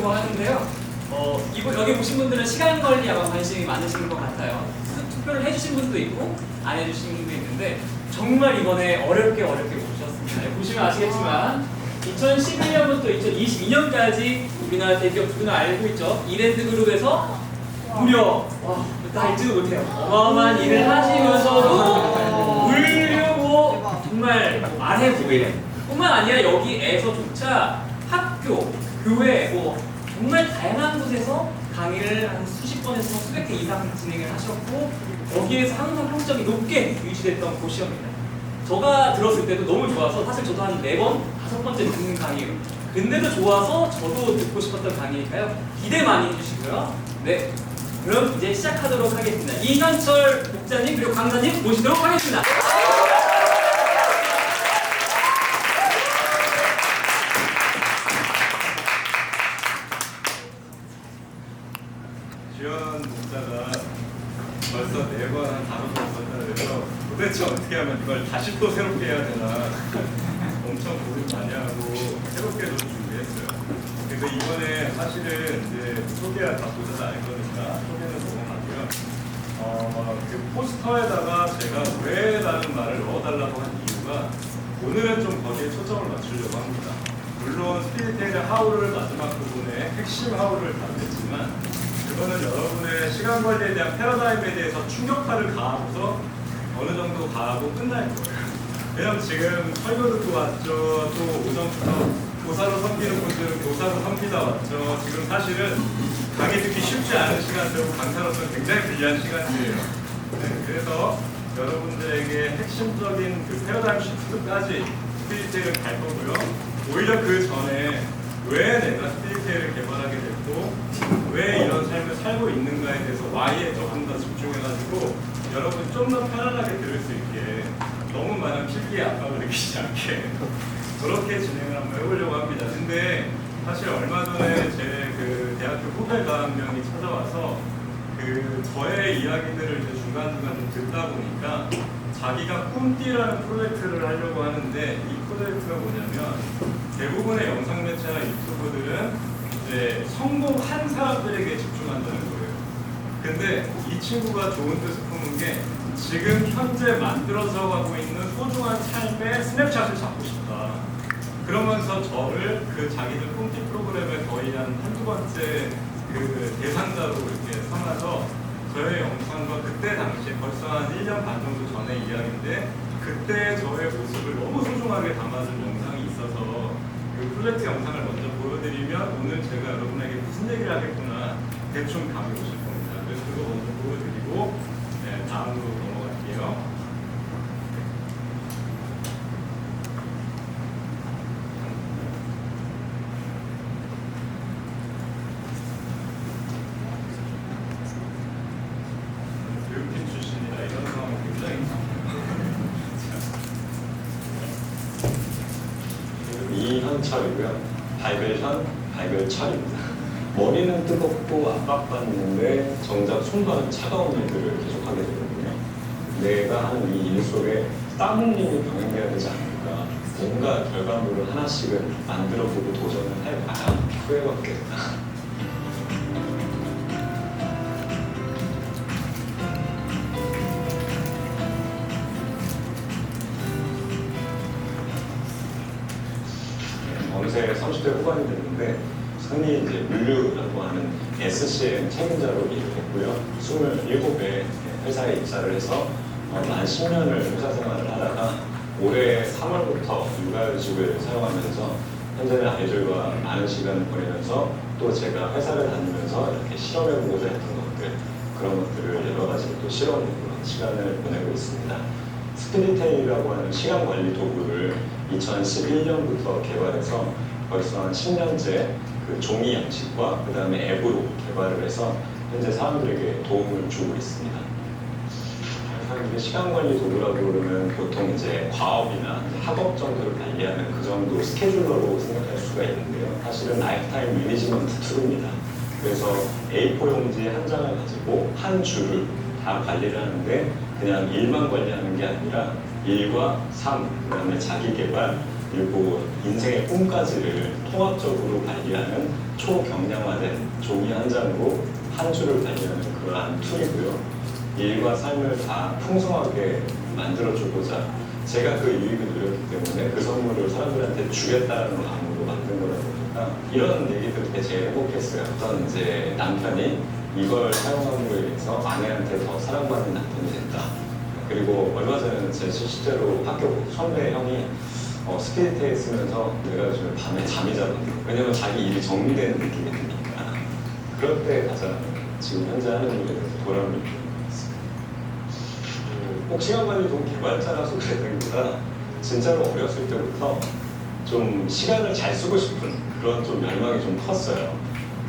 하려고 하는데요. 여기 보신 분들은 시간 관리에 아마 관심이 많으신 것 같아요. 투표를 해주신 분도 있고 안 해주신 분도 있는데 정말 이번에 어렵게 모셨습니다. 보시면 아시겠지만 2011년부터 2022년까지 우리나라 대기업들은 알고 있죠. 이랜드 그룹에서 무려 나 알지도 못해요. 어마어마한 일을 하시면서도 물류 정말 아래 부분 뿐만 아니라 여기에서조차 학교, 교회 정말 다양한 곳에서 강의를 한 수십 번에서 수백 회 이상 진행을 하셨고 거기에서 항상 평점이 높게 유지됐던 곳이옵니다. 제가 들었을 때도 너무 좋아서 사실 저도 한 4번, 5번째 듣는 강의예요. 근데도 좋아서 저도 듣고 싶었던 강의니까요. 기대 많이 해주시고요. 네, 그럼 이제 시작하도록 하겠습니다. 이현철 목사님 그리고 강사님 모시도록 하겠습니다. 주연 목사가 벌써 4번, 한 5번 썼다 그래서 도대체 어떻게 하면 이걸 다시 또 새롭게 해야 되나 엄청 고민 많이 하고 새롭게 좀 준비했어요. 그래서 이번에 사실은 이제 소개가 다 보셔서 알 거니까 소개는 넘어가고요. 그 포스터에다가 제가 왜 라는 말을 넣어달라고 한 이유가 오늘은 좀 거기에 초점을 맞추려고 합니다. 물론 스피릿테일의 하우를 마지막 부분에 핵심 하우를 다루겠지만 그거는 여러분의 시간 관리에 대한 패러다임에 대해서 충격파를 가하고서 어느 정도 가하고 끝날 거예요. 왜냐면 지금 설교 듣고 왔죠. 또 오전부터 교사로 섬기는 분들은 교사로 섬기다 왔죠. 지금 사실은 강의 듣기 쉽지 않은 시간대고 강사로서는 굉장히 불리한 시간이에요. 네, 그래서 여러분들에게 핵심적인 그 패러다임 시프트까지 스피릿테일을 갈 거고요. 오히려 그 전에 왜 내가 스피릿테일을 개발하게 됐고 왜 이런 삶을 살고 있는가에 대해서 Y에 조금 더 집중해가지고 여러분 좀 더 편안하게 들을 수 있게 너무 많은 필기에 압박을 느끼지 않게 그렇게 진행을 한번 해보려고 합니다. 근데 사실 얼마 전에 제 그 대학교 후배가 한 명이 찾아와서 그 저의 이야기들을 이제 중간중간 좀 듣다 보니까 자기가 꿈띠라는 프로젝트를 하려고 하는데 이 프로젝트가 뭐냐면 대부분의 영상 매체나 유튜브들은 이제 성공한 사람들에게 집중한다는 거예요. 근데 이 친구가 좋은 뜻을 품은 게 지금 현재 만들어져 가고 있는 소중한 삶의 스냅샷을 잡고 싶다. 그러면서 저를 그 자기들 꿈띠 프로그램에 거의 한두 번째 그 대상자로 이렇게 삼아서 저의 영상과 그때 당시에 벌써 한 1년 반 정도 전의 이야기인데 그때 저의 모습을 너무 소중하게 담아준 영상이 있어서 그 프로젝트 영상을 먼저 보여드리면 오늘 제가 여러분에게 무슨 얘기를 하겠구나 대충 감이 오실 겁니다. 그래서 그거 먼저 보여드리고 네, 다음으로 넘어갈게요. 교육팀 출신이라 이런 상황은 굉장히 이현철이고요. 발별현, 발별철입니다. 머리는 뜨겁고 압박받는데 정작 손발은 차가운 일들을 계속하게 되거든요. 내가 하는 이 일 속에 땀 흘림이 병행돼야 되지 않을까. 뭔가 결과물을 하나씩은 만들어보고 도전을 해봐야 후회받겠다. 어느새 30대 후반이 됐는데 흔히 이제 물류라고 하는 SCM 책임자로 일을 했고요. 27배 회사에 입사를 해서 만 10년을 회사 생활을 하다가 올해 3월부터 육아휴직을 사용하면서 현재는 아이들과 많은 시간을 보내면서 또 제가 회사를 다니면서 이렇게 실험해보고자 했던 것들 그런 것들을 여러 가지 또 실험해보는 시간을 보내고 있습니다. 스피릿테일이라고 하는 시간 관리 도구를 2011년부터 개발해서 벌써 한 10년째 그 종이 양식과 그 다음에 앱으로 개발을 해서 현재 사람들에게 도움을 주고 있습니다. 사람들이 시간 관리 도구라고 그러면 보통 이제 과업이나 학업 정도를 관리하는 그 정도 스케줄러로 생각할 수가 있는데요. 사실은 라이프타임 매니지먼트 툴입니다. 그래서 A4 용지 한 장을 가지고 한 주를 다 관리를 하는데 그냥 일만 관리하는 게 아니라 일과 삶, 그 다음에 자기 개발, 그리고 인생의 꿈까지를 통합적으로 관리하는 초경량화된 종이 한 장으로 한 줄을 달리하는 그러한 툴이고요. 일과 삶을 다 풍성하게 만들어주고자 제가 그 유익을 누렸기 때문에 그 선물을 사람들한테 주겠다는 마음으로 만든 거다 보니까 이런 얘기들 때 제일 행복했어요. 어떤 이제 남편이 이걸 사용함으로 인해서 아내한테 더 사랑받는 남편이 됐다. 그리고 얼마 전에 제 실제로 학교 선배 형이 스피드 쓰면서 내가 요즘 밤에 잠이 잘 안 돼. 왜냐면 자기 일이 정리되는 느낌이 드니까. 그럴 때 가장 지금 현재 하는 일에 대해서 보람을 느끼는 것 같습니다. 꼭 시간관리동 개발자라서 그랬다기보다 진짜로 어렸을 때부터 좀 시간을 잘 쓰고 싶은 그런 좀 열망이 좀 컸어요.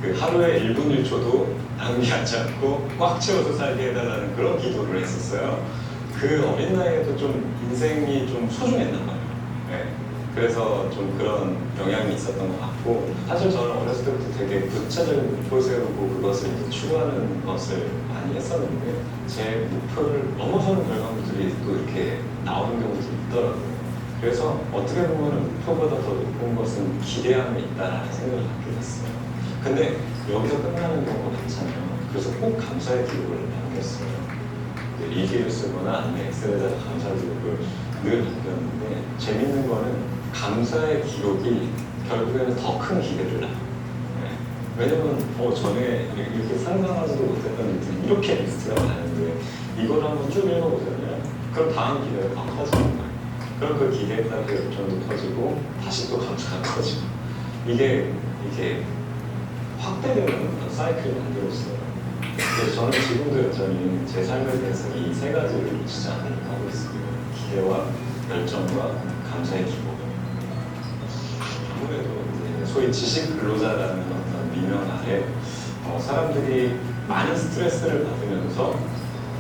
그 하루에 1분 1초도 낭비하지 않고 꽉 채워서 살게 해달라는 그런 기도를 했었어요. 그 어린 나이에도 좀 인생이 좀 소중했나 봐요. 네. 그래서 좀 그런 영향이 있었던 것 같고, 사실 저는 어렸을 때부터 되게 구체적인 목표를 세우고 그것을 이제 추구하는 것을 많이 했었는데 제 목표를 넘어서는 결과물들이 또 이렇게 나오는 경우도 있더라고요. 그래서 어떻게 보면 목표보다 더 높은 것은 기대함에 있다라는 생각을 갖게 됐어요. 근데 여기서 끝나는 경우가 많잖아요. 그래서 꼭 감사의 기록을 남겼어요. 일기를 쓰거나 아니면 엑셀에다가 감사 기록을 늘 남겼는데 재밌는 거는 감사의 기록이 결국에는 더 큰 기대를 낳아요. 네. 왜냐면 전에 이렇게 상상하지도 못했던 일들이 이렇게 리스트가 많은데 이걸 한번 쭉 읽어보잖아요. 그럼 다음 기대가 더 커지는 거예요. 그럼 그 기대에 따라 열정도 커지고 다시 또 감사가 커지고 이게 확대되는 그런 사이클을 만들었어요. 그래서 저는 지금도 여전히 제 삶에 대해서 이 세 가지를 놓치지 않으려고 하고 있습니다. 기대와 열정과 감사의 기복. 아무래도 이제 소위 지식 근로자라는 어떤 미명 아래 사람들이 많은 스트레스를 받으면서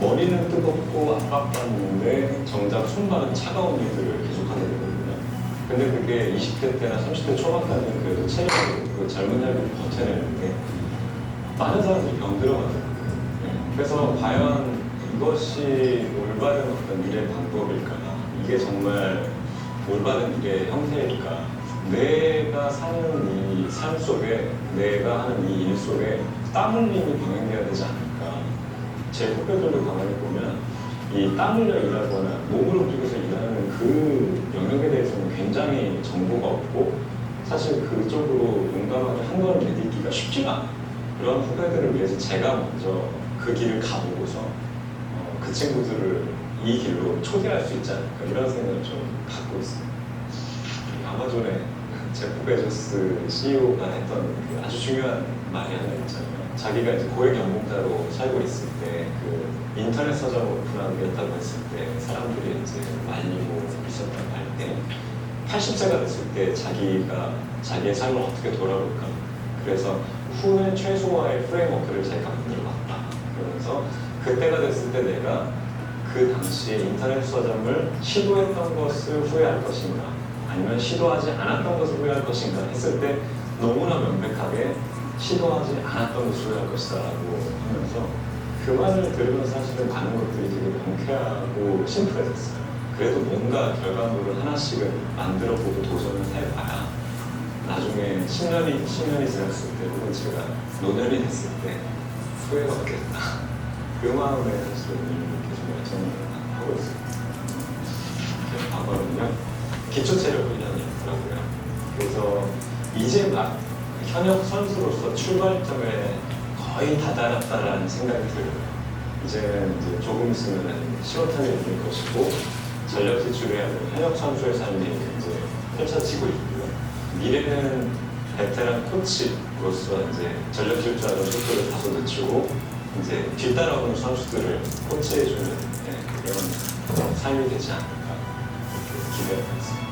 머리는 뜨겁고 압박받는데 정작 손발은 차가운 일들을 계속하게 되거든요. 근데 그게 20대 때나 30대 초반까지는 그래도 체력으로 젊은 날을 버텨내는데 많은 사람들이 병들어가더라고요. 그래서 과연 이것이 올바른 어떤 일의 방법일까? 이게 정말 올바른 일의 형태일까? 내가 사는 이 삶 속에, 내가 하는 이 일 속에 땀 흘림이 병행돼야 되지 않을까? 제 후배들도 가만히 보면 이 땀 흘려 일하거나 몸을 움직여서 일하는 그 영역에 대해서는 굉장히 정보가 없고 사실 그쪽으로 용감하게 한 걸음 내딛기가 쉽지가 않아요. 그런 후배들을 위해서 제가 먼저 그 길을 가보고서 그 친구들을 이 길로 초대할 수 있지 않을까 이런 생각을 좀 갖고 있습니다. 아마존의 제프 베조스 CEO가 했던 그 아주 중요한 말이 하나 있잖아요. 자기가 이제 고액 연봉자로 살고 있을 때 그 인터넷 서점 오픈하겠다고 했을 때 사람들이 이제 말리고 있었다고 할 때 80세가 됐을 때 자기가 자기의 삶을 어떻게 돌아볼까. 그래서 후회 최소화의 프레임워크를 자기가 만들어봤다. 그러면서 그때가 됐을 때 내가 그 당시에 인터넷 서점을 시도했던 것을 후회할 것인가 아니면 시도하지 않았던 것을 후회할 것인가 했을 때 너무나 명백하게 시도하지 않았던 것을 후회할 것이다 라고 하면서 그 말을 들으면서 사실은 많은 것들이 되게 명쾌하고 심플해졌어요. 그래도 뭔가 결과물을 하나씩은 만들어보고 도전을 해봐야 나중에 10년이 지났을 때 혹은 제가 노년이 됐을 때 후회가 없겠다. 그 마음에 사실은 계속 열정을 하고 있습니다. 제 과거는요, 기초체력 훈련이었더라고요. 그래서 이제 막 현역 선수로서 출발점에 거의 다다랐다라는 생각이 들어요. 이제 조금 있으면 시원탄이 열릴 것이고 전력 지출해야 하는 현역 선수의 삶이 이제 펼쳐지고 있고요. 미래는 베테랑 코치로서 이제 전력 질주하는 속도를 다소 늦추고 이제 뒤따라오는 선수들을 코치해주는 그런 삶이 되지 않을까 이렇게 기대하고 있습니다.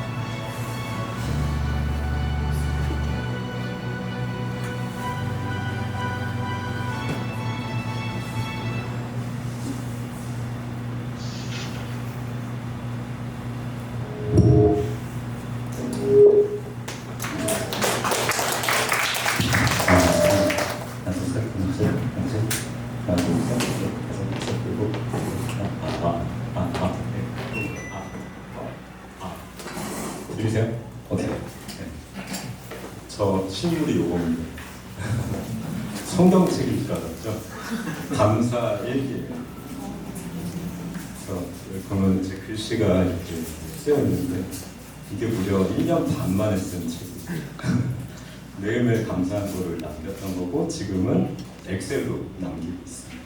들리세요? 어떻게? 저 실물이 요겁니다. 성경책이 들어갔죠. 감사 일기예요. 그래서 보면 이제 글씨가 이렇게 쓰여 있는데 이게 무려 1년 반 만에 쓴 책이에요. 매일매일 감사한 거를 남겼던 거고 지금은 엑셀로 남기고 있습니다.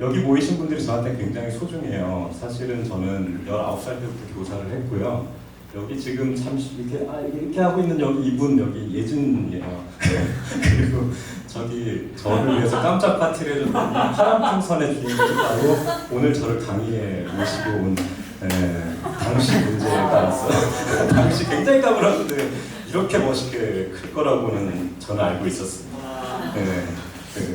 여기 모이신 분들이 저한테 굉장히 소중해요. 사실은 저는 19살 때부터 교사를 했고요. 여기 지금 잠시 이렇게 하고 있는 여기 이분 여기 예준이에요. 그리고 저기 저를 위해서 깜짝 파티를 해줬던 파란 풍선의 주인공이 바로 오늘 저를 강의에 모시고 온 당시 문제가 있어요. 당시 굉장히 까불었는데 이렇게 멋있게 클 거라고는 저는 알고 있었습니다.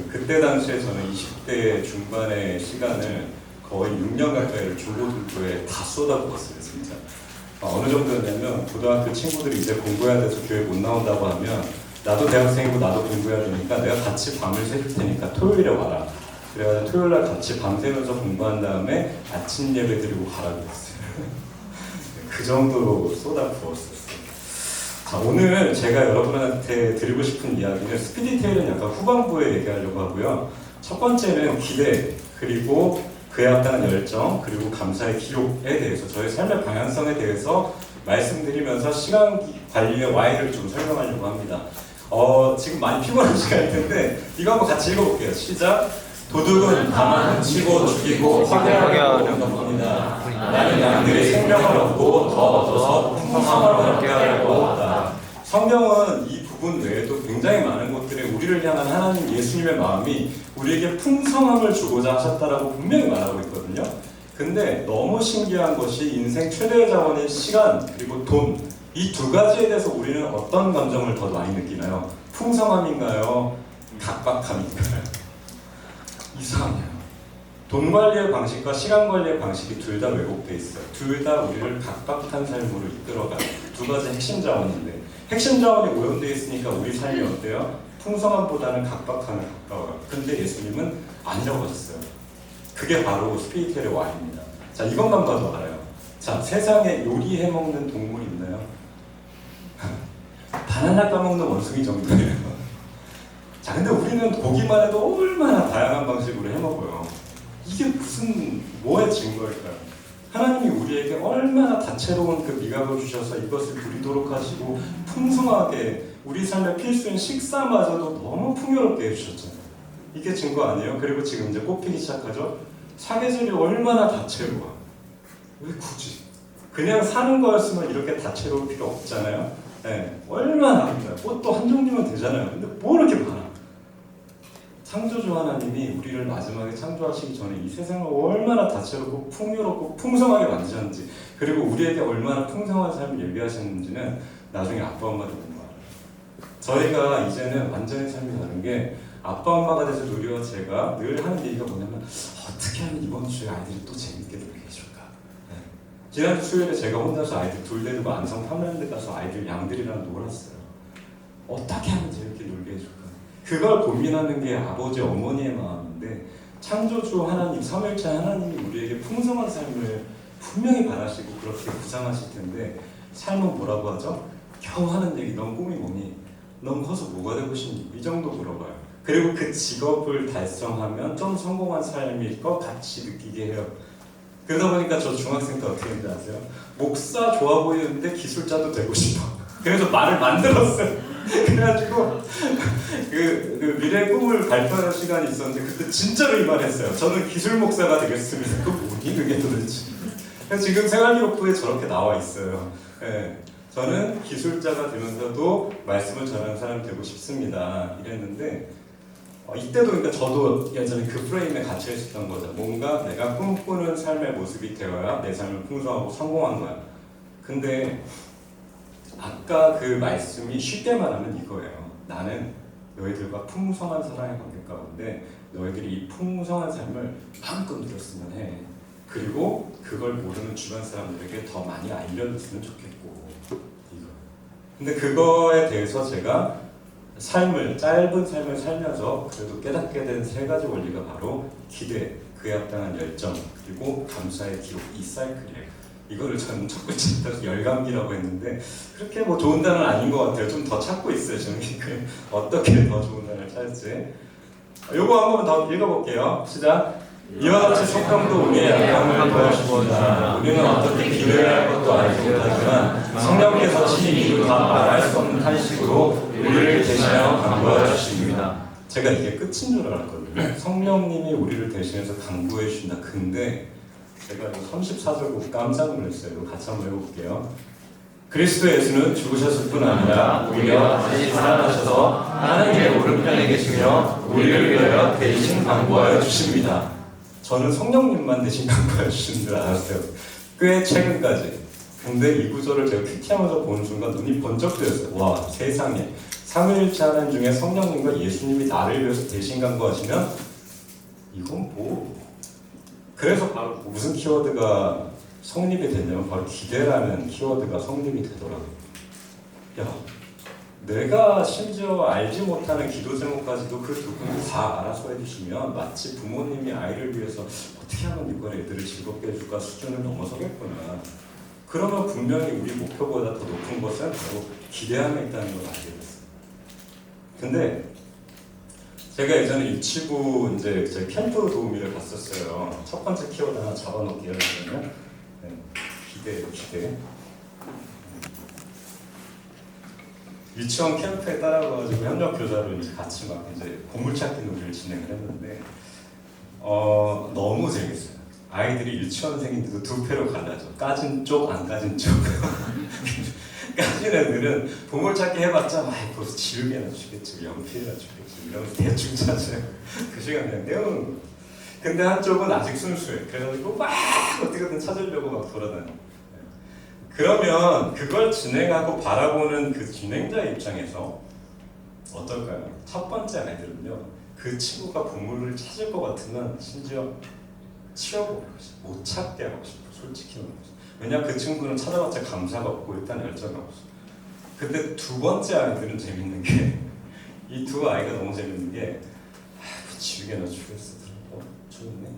그때 당시에 저는 20대 중반의 시간을 거의 6년 가까이를 중고등부에 다 쏟아부었어요, 진짜. 어느 정도였냐면 고등학교 친구들이 이제 공부해야 돼서 교회 못 나온다고 하면 나도 대학생이고 나도 공부해야 되니까 내가 같이 밤을 새줄 테니까 토요일에 와라. 그래가지고 토요일날 같이 밤새면서 공부한 다음에 아침 예배 드리고 가라고 했어요. 그 정도로 쏟아부었어요. 자, 오늘 제가 여러분한테 드리고 싶은 이야기는 스피디테일은 약간 후반부에 얘기하려고 하고요. 첫 번째는 기대, 그리고 그에 합당한 열정, 그리고 감사의 기록에 대해서 저의 삶의 방향성에 대해서 말씀드리면서 시간 관리의 Y를 좀 설명하려고 합니다. 지금 많이 피곤한 시간일 텐데 이거 한번 같이 읽어볼게요. 시작! 도둑은 다만 훔치고 죽이고 파괴하려고 합니다. 나는 양들이 생명을 얻고 더 얻어서 풍성함을 얻게 하려고 한다. 성경은 이 부분 외에도 굉장히 많은 것들에 우리를 향한 하나님 예수님의 마음이 우리에게 풍성함을 주고자 하셨다라고 분명히 말하고 있거든요. 근데 너무 신기한 것이 인생 최대의 자원인 시간 그리고 돈, 이 두 가지에 대해서 우리는 어떤 감정을 더 많이 느끼나요? 풍성함인가요? 각박함인가요? 이상해요. 돈 관리의 방식과 시간 관리의 방식이 둘 다 왜곡돼 있어요. 둘 다 우리를 각박한 삶으로 이끌어가요. 두 가지 핵심 자원인데 핵심 자원이 오염되어 있으니까 우리 삶이 어때요? 풍성함보다는 각박함에 가까워요. 근데 예수님은 아니라고 하셨어요. 그게 바로 스피리텔의 Y입니다. 자, 이것만 봐도 알아요. 자, 세상에 요리해 먹는 동물 있나요? 바나나 까먹는 원숭이 정도예요. 자, 근데 우리는 고기만 해도 얼마나 다양한 방식으로 해 먹어요. 이게 무슨 뭐의 증거일까요? 하나님이 우리에게 얼마나 다채로운 그 미각을 주셔서 이것을 누리도록 하시고 풍성하게 우리 삶의 필수인 식사마저도 너무 풍요롭게 해주셨잖아요. 이게 증거 아니에요? 그리고 지금 이제 꽃피기 시작하죠? 사계절이 얼마나 다채로워. 왜 굳이? 그냥 사는 거였으면 이렇게 다채로울 필요 없잖아요. 네, 얼마나 아름다워요. 꽃도 한 종류면 되잖아요. 근데 뭐 이렇게 많아? 창조주 하나님이 우리를 마지막에 창조하시기 전에 이 세상을 얼마나 다채롭고 풍요롭고 풍성하게 만드셨는지, 그리고 우리에게 얼마나 풍성한 삶을 예비하셨는지는 나중에 아빠 엄마를 보면 알아요. 저희가 이제는 완전히 삶이 다른 게 아빠 엄마가 돼서 누리와 제가 늘 하는 얘기가 뭐냐면 어떻게 하면 이번 주에 아이들이 또 재밌게 놀게 해줄까. 네. 지난주 수요일에 제가 혼자서 아이들 둘 데리고 안성 팜랜드 가서 아이들 양들이랑 놀았어요. 어떻게 하면 재밌게 놀게 해줄까. 그걸 고민하는 게 아버지 어머니의 마음인데, 창조주 하나님, 삼일체 하나님이 우리에게 풍성한 삶을 분명히 바라시고 그렇게 구상하실 텐데, 삶은 뭐라고 하죠? 겨우 하는 얘기, 넌 꿈이 뭐니? 넌 커서 뭐가 되고 싶니? 이 정도 물어봐요. 그리고 그 직업을 달성하면 좀 성공한 삶일 것 같이 느끼게 해요. 그러다 보니까 저 중학생 때 어떻게 했는지 아세요? 목사 좋아 보이는데 기술자도 되고 싶어. 그래서 말을 만들었어요. 그래가지고 그 미래의 꿈을 발표하는 시간이 있었는데 그때 진짜로 이 말 했어요. 저는 기술 목사가 되겠습니다. 그거 뭐니 그게 도대체. 그래서 지금 생활기록부에 저렇게 나와 있어요. 네, 저는 기술자가 되면서도 말씀을 전하는 사람이 되고 싶습니다. 이랬는데 이때도 그러니까 저도 예전에 그 프레임에 갇혀 있었던 거죠. 뭔가 내가 꿈꾸는 삶의 모습이 되어야 내 삶을 풍성하고 성공한 거야. 근데 아까 그 말씀이 쉽게 말하면 이거예요. 나는 너희들과 풍성한 사랑의 관계 가운데 너희들이 이 풍성한 삶을 마음껏 누렸으면 해. 그리고 그걸 모르는 주변 사람들에게 더 많이 알려줬으면 좋겠고 이거. 근데 그거에 대해서 제가 짧은 삶을 살면서 그래도 깨닫게 된 세 가지 원리가 바로 기대, 그에 합당한 열정, 그리고 감사의 기록, 이 사이클이에요. 이거를 저는 첫 글자에서 열감기라고 했는데 그렇게 뭐 좋은 단어는 아닌 것 같아요. 좀 더 찾고 있어요. 저는 어떻게 더 좋은 단어를 찾을지. 요거 한 번 더 읽어볼게요. 시작. 이와 같이 속담도 우리의 약함을 도와주십니다. 우리는 어떻게 기도해야 할 것도 알지 못하지만 성령께서 친히 이루 다 말할 수 없는 탄식으로 우리를 대신하여 간구하여 주십니다. 제가 이게 끝인 줄 알았거든요. 성령님이 우리를 대신해서 간구해 주신다. 근데 제가 34절 보고 깜짝 놀랐어요. 이거 같이 한번 해볼게요. 그리스도 예수는 죽으셨을 뿐 아니라 오히려 다시 살아나셔서 하나님의 오른편에 계시며 우리를 위하여 대신 간구하여 주십니다. 저는 성령님만 대신 간구하여 주시는 줄 알았어요. 꽤 최근까지. 근데 이 구절을 제가 큐티하면서 보는 순간 눈이 번쩍 뜨였어요. 와, 세상에. 삼위일체 하나님 중에 성령님과 예수님이 나를 위해서 대신 간구하시면 이건 뭐. 그래서 바로 무슨 키워드가 성립이 됐냐면 바로 기대라는 키워드가 성립이 되더라고요. 야, 내가 심지어 알지 못하는 기도 제목까지도 그 두 분이 다 알아서 해주시면 마치 부모님이 아이를 위해서 어떻게 하면 이걸 애들을 즐겁게 해줄까 수준을 넘어서겠구나. 그러면 분명히 우리 목표보다 더 높은 것은 바로 기대함에 있다는 걸 알게 됐어요. 근데 제가 예전에 유치부 이제 제 캠프 도우미를 갔었어요. 첫 번째 키워드 하나 잡아놓을게요. 그러면 네, 기대예요, 기대. 유치원 캠프에 따라가지고 협력 교사로 이제 같이 막 이제 보물찾기 놀이를 진행을 했는데 너무 재밌어요. 아이들이 유치원생인데도 두 패로 갈라져. 까진 쪽, 안 까진 쪽. 까진 애들은 보물찾기 해봤자 막 벌써 지우개나 주겠지, 연필이나 주겠지 이러면서 대충 찾아요. 그 시간 그냥 내어놓는 거예요. 근데 한쪽은 아직 순수해. 그래가지고 막 어떻게든 찾으려고 막 돌아다녀요. 그러면 그걸 진행하고 바라보는 그 진행자 입장에서 어떨까요? 첫 번째 아이들은요, 그 친구가 보물을 찾을 것 같으면 심지어 치워버리고 싶어. 못 찾게 하고 싶어. 솔직히 말해서. 왜냐, 그 친구는 찾아봤자 감사가 없고 일단 열정이 없어. 근데 두 번째 아이들은 재밌는 게, 이 두 아이가 너무 재밌는 게, 그 지우개나 주겠어. 좋네.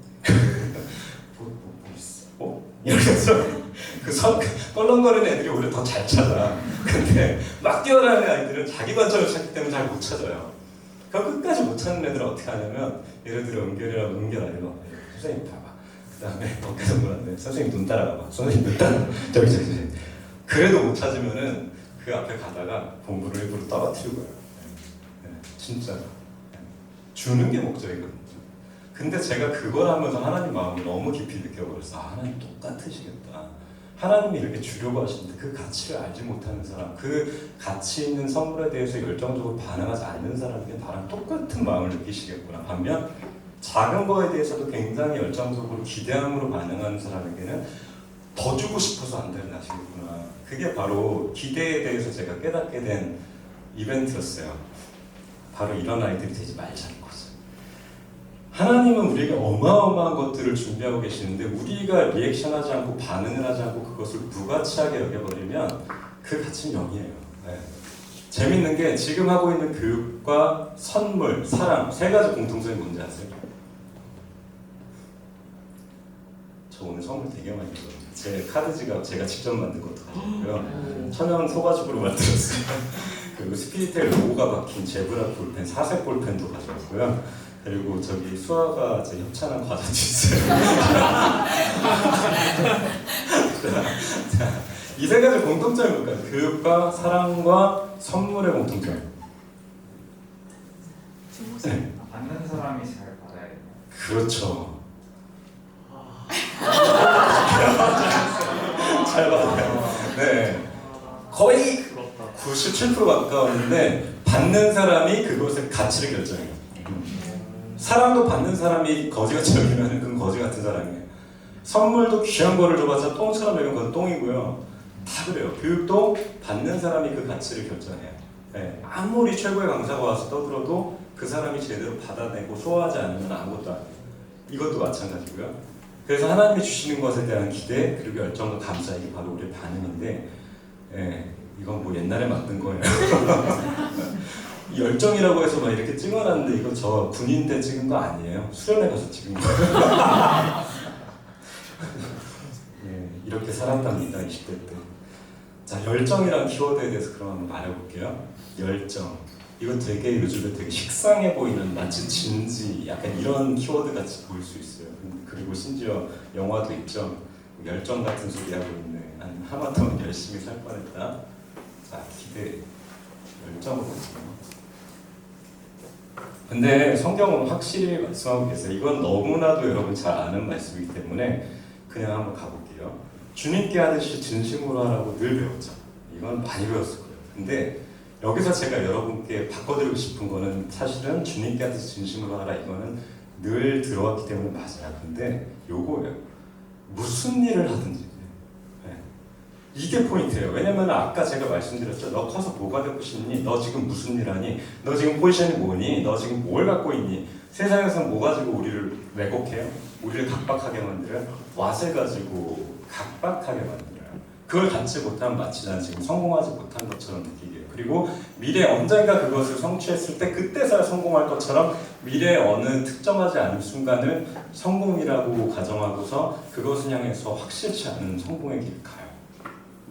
뭐 있어? 이러면서 껄렁거리는 애들이 오히려 더 잘 찾아. 근데 막 뛰어나는 아이들은 자기 관점을 찾기 때문에 잘 못 찾아요. 그럼 끝까지 못 찾는 애들은 어떻게 하냐면, 예를 들어 은결이라고 은결 아니고 선생님 봐봐. 그 다음에 어깨 동그란데 선생님 눈 따라가봐. 선생님 눈 따라. 저기. 그래도 못 찾으면은 그 앞에 가다가 공부를 일부러 떨어뜨리고 가요. 진짜 주는 게 목적이거든요. 근데 제가 그걸 하면서 하나님 마음을 너무 깊이 느껴버렸어. 아, 하나님 똑같으시겠다. 하나님이 이렇게 주려고 하시는데 그 가치를 알지 못하는 사람, 그 가치 있는 선물에 대해서 열정적으로 반응하지 않는 사람에게 나랑 똑같은 마음을 느끼시겠구나. 반면 작은 거에 대해서도 굉장히 열정적으로 기대함으로 반응하는 사람에게는 더 주고 싶어서 안 되는 하시겠구나. 그게 바로 기대에 대해서 제가 깨닫게 된 이벤트였어요. 바로 이런 아이들이 되지 말자는 거죠. 하나님은 우리에게 어마어마한 것들을 준비하고 계시는데 우리가 리액션하지 않고 반응을 하지 않고 그것을 무가치하게 여겨버리면 그 가치는 0이에요. 네. 재밌는 게 지금 하고 있는 교육과 선물, 사랑 세 가지 공통점이 뭔지 아세요? 저 오늘 선물 되게 많이 줬어요. 제 카드 지갑 제가 직접 만든 것도 가져왔고요. 천연 소가죽으로 만들었어요. 그리고 스피디텔 로고가 박힌 제브라 볼펜, 사색 볼펜도 가져왔고요. 그리고 저기 수아가 제 협찬한 과자도 있어요. 이 세 가지 공통점이 뭘까요? 교육과 사랑과 선물의 공통점. 네. 받는 사람이 잘 받아야 돼요. 그렇죠. 잘 받아요. 네. 거의 97% 가까웠는데 받는 사람이 그것의 가치를 결정해요. 사랑도 받는 사람이 거지같이 여기면 그건 거지 같은 사람이에요. 선물도 귀한 거를 줘봤자 똥처럼 여기면 그건 똥이고요. 다 그래요. 교육도 받는 사람이 그 가치를 결정해요. 네. 아무리 최고의 강사가 와서 떠들어도 그 사람이 제대로 받아내고 소화하지 않으면 아무것도 아니에요. 이것도 마찬가지고요. 그래서 하나님이 주시는 것에 대한 기대 그리고 열정과 감사, 이게 바로 우리의 반응인데, 이건 뭐 옛날에 만든 거예요. 열정이라고 해서 막 이렇게 찍어놨는데 이거 저 군인 때 찍은 거 아니에요. 수련회 가서 찍은 거예요. 이렇게 살았답니다. 20대 때. 자, 열정이라는 키워드에 대해서 그럼 한번 말해볼게요. 열정. 이거 되게 요즘에 되게 식상해 보이는 마치 진지 약간 이런 키워드 같이 보일 수 있어요. 그리고 심지어 영화도 있죠. 열정 같은 소리 하고 있네. 아니면 하마터면 열심히 살 뻔했다. 자, 기대. 열정으로요. 근데 성경은 확실히 말씀하고 계세요. 이건 너무나도 여러분 잘 아는 말씀이기 때문에 그냥 한번 가볼게요. 주님께 하듯이 진심으로 하라고 늘 배웠죠. 이건 많이 배웠을 거예요. 근데 여기서 제가 여러분께 바꿔드리고 싶은 거는 사실은 주님께 하듯이 진심으로 하라 이거는 늘 들어왔기 때문에 맞아요. 근데 요거예요. 무슨 일을 하든지 네. 이게 포인트예요. 왜냐면 아까 제가 말씀드렸죠. 너 커서 뭐가 되고 싶니? 너 지금 무슨 일 하니? 너 지금 포지션이 뭐니? 너 지금 뭘 갖고 있니? 세상에서 뭐 가지고 우리를 왜곡해요? 우리를 각박하게 만들어요? 왓을 가지고 각박하게 만들어요. 그걸 갖지 못하면 마치 난 지금 성공하지 못한 것처럼 느끼게 해요. 그리고 미래에 언젠가 그것을 성취했을 때 그때서야 성공할 것처럼 미래의 어느 특정하지 않은 순간을 성공이라고 가정하고서 그것을 향해서 확실치 않은 성공의 길을 가요.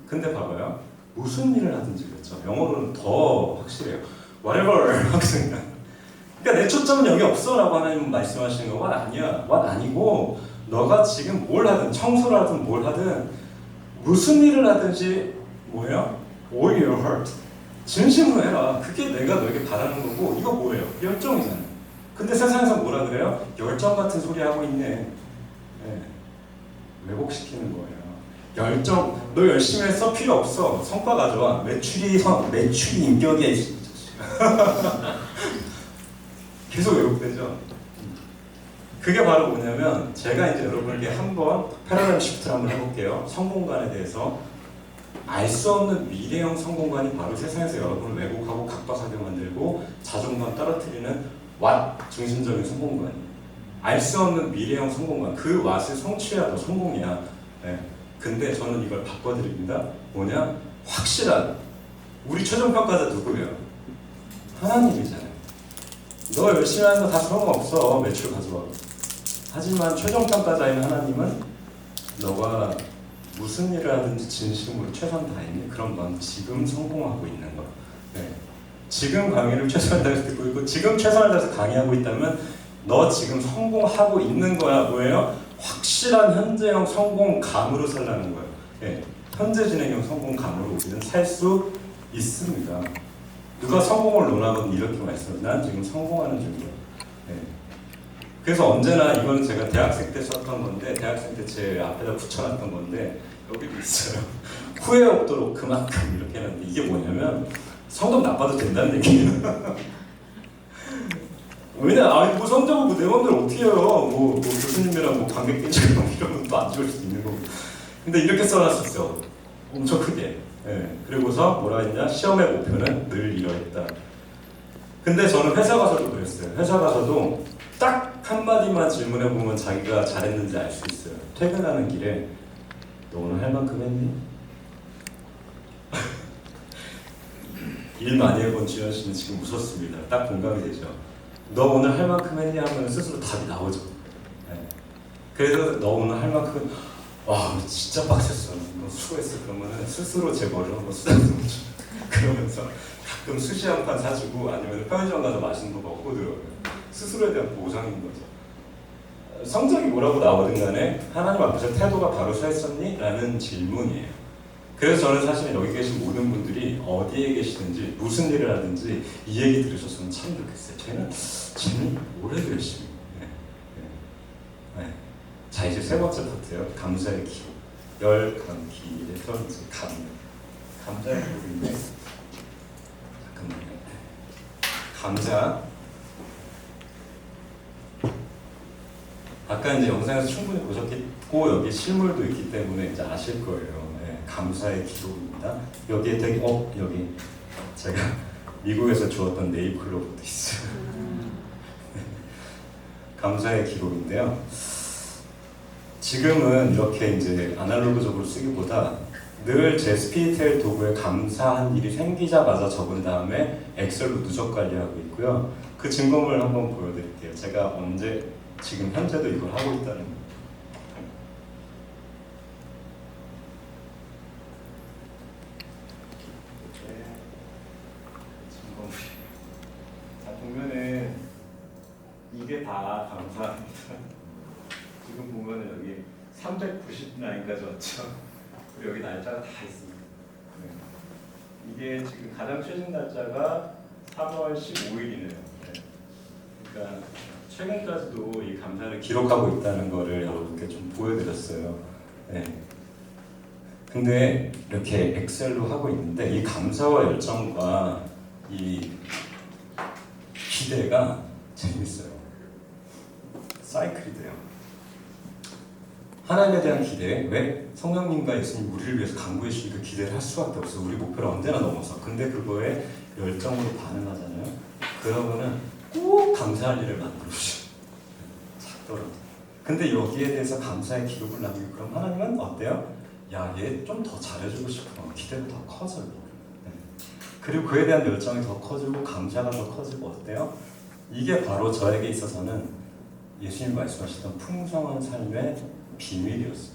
근데 봐봐요. 무슨 일을 하든지 그렇죠. 영어로는 더 확실해요. whatever 학생이야. 그러니까 내 초점은 여기 없어라고 하나님은 말씀하시는 거 아니야. 아니고 너가 지금 뭘 하든 청소를 하든 뭘 하든 무슨 일을 하든지 뭐예요? All your heart. 진심으로 해라. 그게 내가 너에게 바라는 거고 이거 뭐예요? 열정이잖아요. 근데 세상에서 뭐라 그래요? 열정 같은 소리 하고 있네. 네. 왜곡시키는 거예요. 열정, 너 열심히 했어? 필요 없어. 성과 가져와. 매출이 인격이야. 이 계속 왜곡되죠? 그게 바로 뭐냐면 제가 이제 여러분에게 한번 패러다임 시프트를 한번 해볼게요. 성공관에 대해서 알 수 없는 미래형 성공관이 바로 세상에서 여러분을 왜곡하고 각박하게 만들고 자존감 떨어뜨리는 왓 중심적인 성공관이에요. 알 수 없는 미래형 성공관. 그 왓을 성취해야 너 성공이야. 네. 근데 저는 이걸 바꿔드립니다. 뭐냐? 확실한 우리 최종평가자 누구예요? 하나님이잖아요. 너 열심히 하는 거 다 소용없어. 매출 가져와. 하지만 최종평가자인 하나님은 너가 무슨 일을 하든지 진심으로 최선 다했니? 그럼 넌 지금 성공하고 있는 거야. 네. 지금 강의를 최선을 다해서 듣고 있고 지금 최선을 다해서 강의하고 있다면 너 지금 성공하고 있는 거야. 뭐예요? 확실한 현재형 성공감으로 살라는 거예요. 네. 현재 진행형 성공감으로 우리는 살 수 있습니다. 누가 성공을 논하건 이렇게 말씀해요. 난 지금 성공하는 중이야. 네. 그래서 언제나 이거는 제가 대학생 때 썼던 건데 대학생 때 제 앞에다 붙여놨던 건데 여기도 있어요. 후회 없도록 그만큼 이렇게 해놨는데 이게 뭐냐면 성적 나빠도 된다는 얘기예요. 왜냐, 뭐 성적은 뭐 내 맘대로 어떻게 해요. 뭐 교수님이랑 뭐 관계 깨지고 이러면 또 안 좋을 수도 있는 거고. 근데 이렇게 써놨었어. 엄청 크게. 예. 그리고서 뭐라 했냐? 시험의 목표는 늘 이러했다. 근데 저는 회사 가서도 그랬어요. 회사 가서도 딱 한마디만 질문해보면 자기가 잘했는지 알 수 있어요. 퇴근하는 길에 너 오늘 할 만큼 했니? 일 많이 해본 주현 씨는 지금 웃었습니다. 딱 공감이 되죠. 너 오늘 할 만큼 했니? 하면 스스로 답이 나오죠. 네. 그래서 너 오늘 할 만큼 와 진짜 빡셌어. 너 수고했어. 그러면은 스스로 제 머리를 한번 쓰다듬어줘. 그러면서 가끔 수시 한 판 사주고 아니면 편의점 가서 맛있는 거 먹고 들어요. 스스로에 대한 보상인 거죠. 성적이 뭐라고 나오든 간에 하나님 앞에서 태도가 바로 서 있었니? 라는 질문이에요. 그래서 저는 사실 여기 계신 모든 분들이 어디에 계시든지 무슨 일을 하든지 이 얘기 들으셨으면 참 좋겠어요. 쟤는 올해도 열심히. 네. 네. 네. 자 이제 세 번째 파트예요. 감사의 기록. 열 감기에서 이제 감사의 기록인데 잠깐만요. 감사. 아까 이제 영상에서 충분히 보셨고 여기 실물도 있기 때문에 이제 아실 거예요. 네, 감사의 기록입니다. 여기에 되게 여기 제가 미국에서 주었던 네잎클로버도 있어요. 감사의 기록인데요. 지금은 이렇게 이제 아날로그적으로 쓰기보다 늘 제 스피리텔 도구에 감사한 일이 생기자마자 적은 다음에 엑셀로 누적 관리하고 있고요. 그 증거물 한번 보여드릴게요. 제가 언제 지금 현재도 이걸 하고 있다는 이게 다 감사합니다. 지금 보면 여기 390라인까지 왔죠. 그리고 여기 날짜가 다 있습니다. 네. 이게 지금 가장 최신 날짜가 3월 15일이네요. 네. 그러니까 최근까지도 이 감사를 기록하고 있다는 거를 여러분께 좀 보여드렸어요. 네. 근데 이렇게 엑셀로 하고 있는데 이 감사와 열정과 이 기대가 재밌어요. 사이클이 돼요. 하나님에 대한 기대, 왜 성령님과 예수님 우리를 위해서 강구해 주신 그 기대를 할 수밖에 없어요. 우리 목표를 언제나 넘어서. 근데 그거에 열정으로 반응하잖아요. 그러면은 꼭 감사할 일을 만들어 주셔요. 작더라도. 근데 여기에 대해서 감사의 기록을 남기고 그럼 하나님은 어때요? 야, 얘 좀 더 잘해주고 싶어. 기대가 더 커져요. 네. 그리고 그에 대한 열정이 더 커지고 감사가 더 커지고 어때요? 이게 바로 저에게 있어서는 예수님 말씀하시던 풍성한 삶의 비밀이었어요.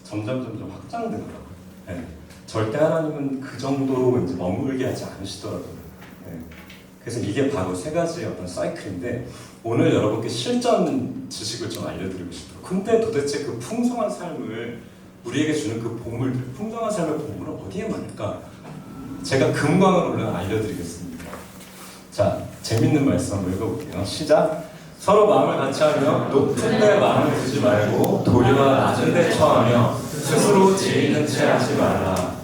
점점 확장되더라고요. 네. 절대 하나님은 그 정도로 이제 머물게 하지 않으시더라고요. 네. 그래서 이게 바로 세 가지의 어떤 사이클인데 오늘 여러분께 실전 지식을 좀 알려드리고 싶어요. 근데 도대체 그 풍성한 삶을 우리에게 주는 그 보물들, 풍성한 삶의 보물은 어디에 많을까? 제가 금광으로 알려드리겠습니다. 자, 재밌는 말씀 한번 읽어볼게요. 시작! 서로 마음을 같이 하며 높은 데 마음을 두지 말고 도리와 낮은 데 처하며 스스로 지혜 있는 채 하지 말라.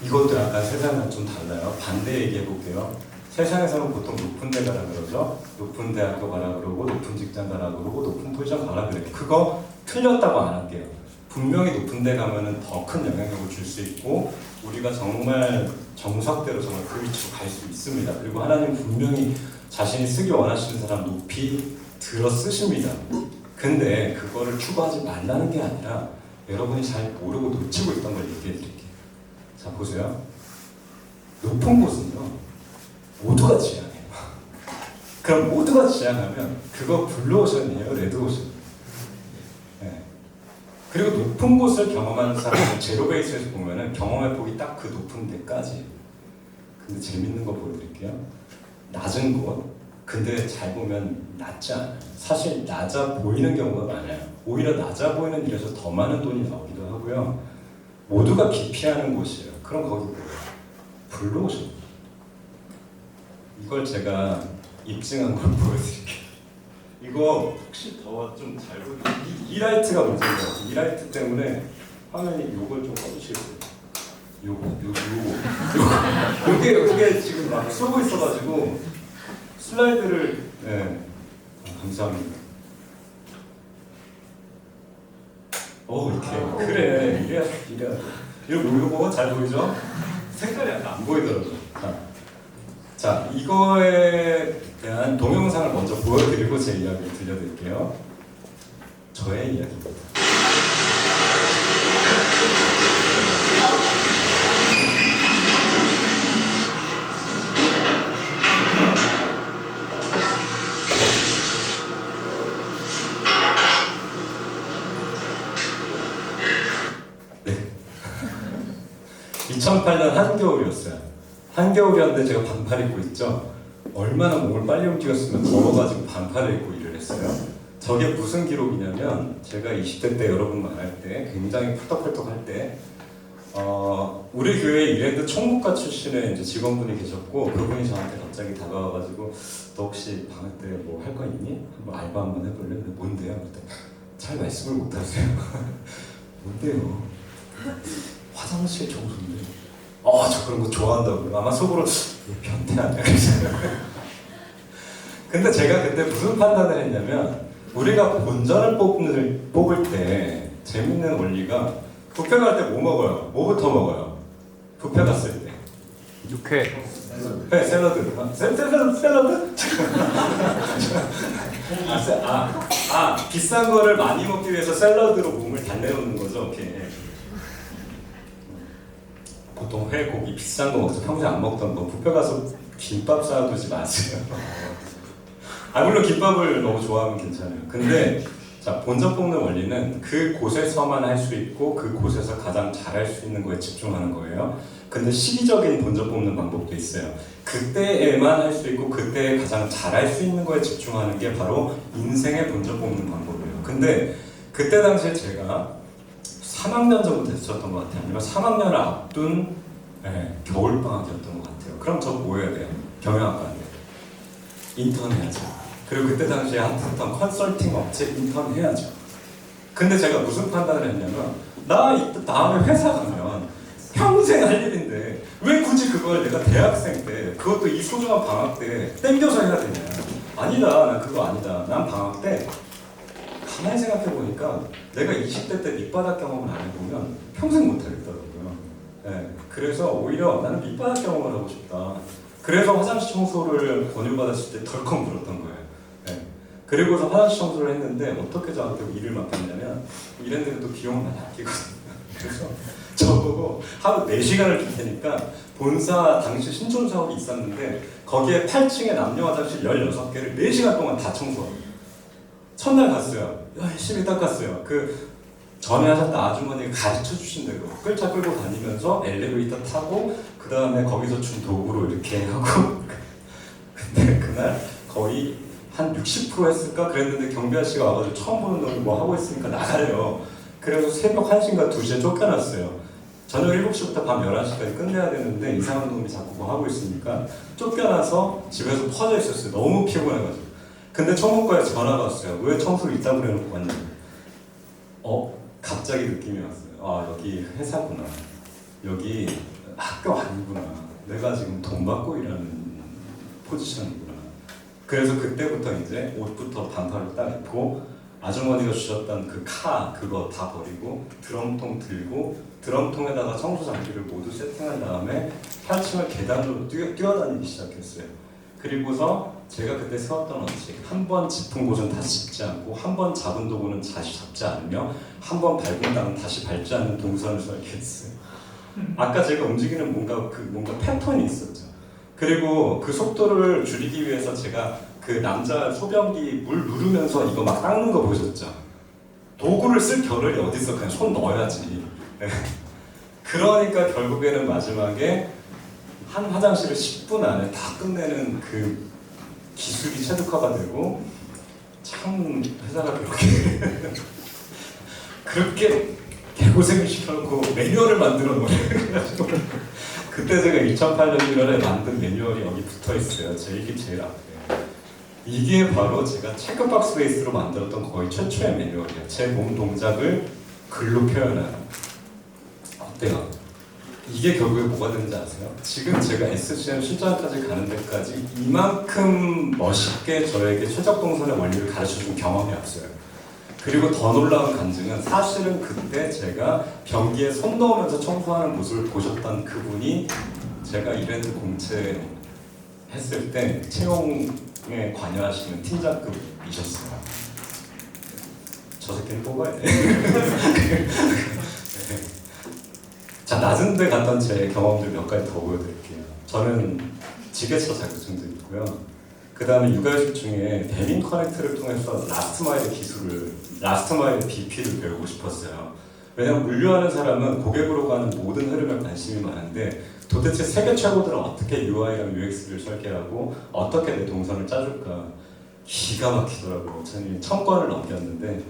이것도 약간 세상이랑 좀 달라요. 반대 얘기해 볼게요. 세상에서는 보통 높은 데 가라 그러죠. 높은 대학교 가라 그러고 높은 직장 가라 그러고 높은 포지션 가라 그래요. 그거 틀렸다고 안 할게요. 분명히 높은 데 가면은 더 큰 영향력을 줄 수 있고 우리가 정말 정석대로 정말 그 위치로 갈 수 있습니다. 그리고 하나님 분명히 자신이 쓰기 원하시는 사람 높이 들어 쓰십니다. 근데 그거를 추구하지 말라는 게 아니라 여러분이 잘 모르고 놓치고 있던 걸 얘기해 드릴게요. 자, 보세요. 높은 곳은요 모두가 지향해요. 그럼 모두가 지향하면 그거 블루오션이에요, 레드오션. 네. 그리고 높은 곳을 경험하는 사람은 제로베이스에서 보면은 경험의 폭이 딱 그 높은 데까지. 근데 재밌는 거 보여드릴게요. 낮은 곳. 근데 잘 보면 낮지 않아요. 사실 낮아 보이는 경우가 많아요. 오히려 낮아 보이는 일에서 더 많은 돈이 나오기도 하고요. 모두가 기피하는 곳이에요. 그럼 거기 뭐예요? 블루오션. 이걸 제가 입증한 걸 보여드릴게요. 이거 혹시 더 좀 잘 보이세요? 이 라이트가 문제인 것 같아요. 이 라이트 때문에 화면이 요걸 좀 꺼주시겠어요? 요게 지금 막 쏘고 있어가지고 슬라이드를 감사합니다. 이렇게 그래 이래야 요거 잘 보이죠? 색깔이 약간 안 보이더라고요. 자, 이거에 대한 동영상을 먼저 보여드리고 제 이야기를 들려드릴게요. 저의 이야기입니다. 네. 2008년 한겨울이었어요. 한겨울이었는데 제가 반팔 입고 있죠. 얼마나 몸을 빨리 움직였으면 더워가지고 반팔을 입고 일을 했어요. 저게 무슨 기록이냐면 제가 20대 때 여러분 말할 때 굉장히 펄떡펄떡 할 때 우리 교회 이랜드 총무과 출신의 이제 직원분이 계셨고 그분이 저한테 갑자기 다가와가지고 너 혹시 방학 때 뭐 할 거 있니? 한번 알바 한번 해볼래? 근데 뭔데요? 그때 잘 말씀을 못하세요. 뭔데요? 화장실 청소인데 저 그런 거 좋아한다고요. 아마 속으로 변태 아니야? 근데 제가 그때 무슨 판단을 했냐면 우리가 본전을 뽑을 때 재밌는 원리가 뷔페 갈 때 뭐 먹어요? 뭐부터 먹어요? 뷔페 갔을 때 육회. 네, 샐러드. 샐러드? 비싼 거를 많이 먹기 위해서 샐러드로 몸을 달래놓는 거죠. 오케이. 보통 회, 고기 비싼 거 먹어서 평소에 안 먹던 거 뷔페 가서 김밥 싸두지 마세요. 물론 김밥을 너무 좋아하면 괜찮아요. 근데 자, 본전 뽑는 원리는 그 곳에서만 할 수 있고 그 곳에서 가장 잘할 수 있는 거에 집중하는 거예요. 근데 시기적인 본전 뽑는 방법도 있어요. 그때에만 할 수 있고 그때에 가장 잘할 수 있는 거에 집중하는 게 바로 인생의 본전 뽑는 방법이에요. 근데 그때 당시에 제가 3학년 정도 됐었던 것 같아요. 아니면 3학년을 앞둔 겨울방학이었던 것 같아요. 그럼 저 뭐 해야 돼요? 경영학과인데 인턴 해야죠. 그리고 그때 당시에 핫했던 컨설팅 업체 인턴 해야죠. 근데 제가 무슨 판단을 했냐면 나 이따 다음에 회사 가면 평생 할 일인데 왜 굳이 그걸 내가 대학생 때 그것도 이 소중한 방학 때 땡겨서 해야 되냐. 아니다. 난 그거 아니다. 난 방학 때 가만히 생각해 보니까 내가 20대 때 밑바닥 경험을 안 해보면 평생 못 하겠더라고요. 그래서 오히려 나는 밑바닥 경험을 하고 싶다. 그래서 화장실 청소를 권유받았을 때 덜컥 물었던 거예요. 그리고서 화장실 청소를 했는데 어떻게 저한테 일을 맡겼냐면 이랬는데 또 비용을 많이 아끼거든요. 그래서 저보고 하루 4시간을 줄 테니까 본사 당시 신촌 사업이 있었는데 거기에 8층에 남녀 화장실 16개를 4시간 동안 다 청소하고 첫날 갔어요. 열심히 닦았어요. 그 전에 하셨던 아주머니가 가르쳐 주신 대로 끌차 끌고 다니면서 엘리베이터 타고 그 다음에 거기서 준 도구로 이렇게 하고 근데 그날 거의 한 60% 했을까 그랬는데 경비 아저씨가 와가지고 처음 보는 놈이 뭐 하고 있으니까 나가래요. 그래서 새벽 1시인가 2시에 쫓겨났어요. 저녁 7시부터 밤 11시까지 끝내야 되는데 이상한 놈이 자꾸 뭐 하고 있으니까 쫓겨나서 집에서 퍼져 있었어요. 너무 피곤해가지고. 근데 청문과에 전화가 왔어요. 왜 청소를 이따구로 해놓고 왔냐고. 갑자기 느낌이 왔어요. 아, 여기 회사구나. 여기 학교 아니구나. 내가 지금 돈 받고 일하는 포지션이구나. 그래서 그때부터 이제 옷부터 반팔을 딱 입고 아주머니가 주셨던 그 그거 다 버리고 드럼통 들고 드럼통에다가 청소 장비를 모두 세팅한 다음에 8층을 계단으로 뛰어다니기 시작했어요. 그리고서 제가 그때 세웠던 원칙, 한 번 짚은 곳은 다시 짚지 않고 한 번 잡은 도구는 다시 잡지 않으며 한 번 밟은 땅은 다시 밟지 않는 동선을 설계했어요. 아까 제가 움직이는 뭔가 패턴이 있었죠. 그리고 그 속도를 줄이기 위해서 제가 그 남자 소변기 물 누르면서 이거 막 닦는 거 보셨죠? 도구를 쓸 겨를이 어딨어. 그냥 손 넣어야지. 그러니까 결국에는 마지막에 한 화장실을 10분 안에 다 끝내는 그 기술이 체득화가 되고 참 회사가 그렇게 개고생을 시켜놓고 매뉴얼을 만들어 놓으래가지고 그때 제가 2008년 1월에 만든 매뉴얼이 여기 붙어 있어요. 제 일기 제일 앞에. 이게 바로 제가 체크박스 베이스로 만들었던 거의 최초의 매뉴얼이에요. 제 몸 동작을 글로 표현하는. 어때요? 이게 결국에 뭐가 되는지 아세요? 지금 제가 SCM 실전까지 가는 데까지 이만큼 멋있게 저에게 최적 동선의 원리를 가르쳐준 경험이 없어요. 그리고 더 놀라운 간증은 사실은 그때 제가 변기에 손 넣으면서 청소하는 모습을 보셨던 그분이 제가 이벤트 공채 했을 때 채용에 관여하시는 팀장급이셨어요. 저 새끼는 뽑아야 돼. 자, 낮은 데 갔던 제 경험들 몇 가지 더 보여드릴게요. 저는 지게차 자격증도 있고요. 그 다음에 육아휴직 중에 배민 커넥트를 통해서 라스트 마일 BP를 배우고 싶었어요. 왜냐면 물류하는 사람은 고객으로 가는 모든 흐름에 관심이 많은데 도대체 세계 최고들은 어떻게 UI랑 UX를 설계하고 어떻게 내 동선을 짜줄까 기가 막히더라고요. 저는 1000건을 넘겼는데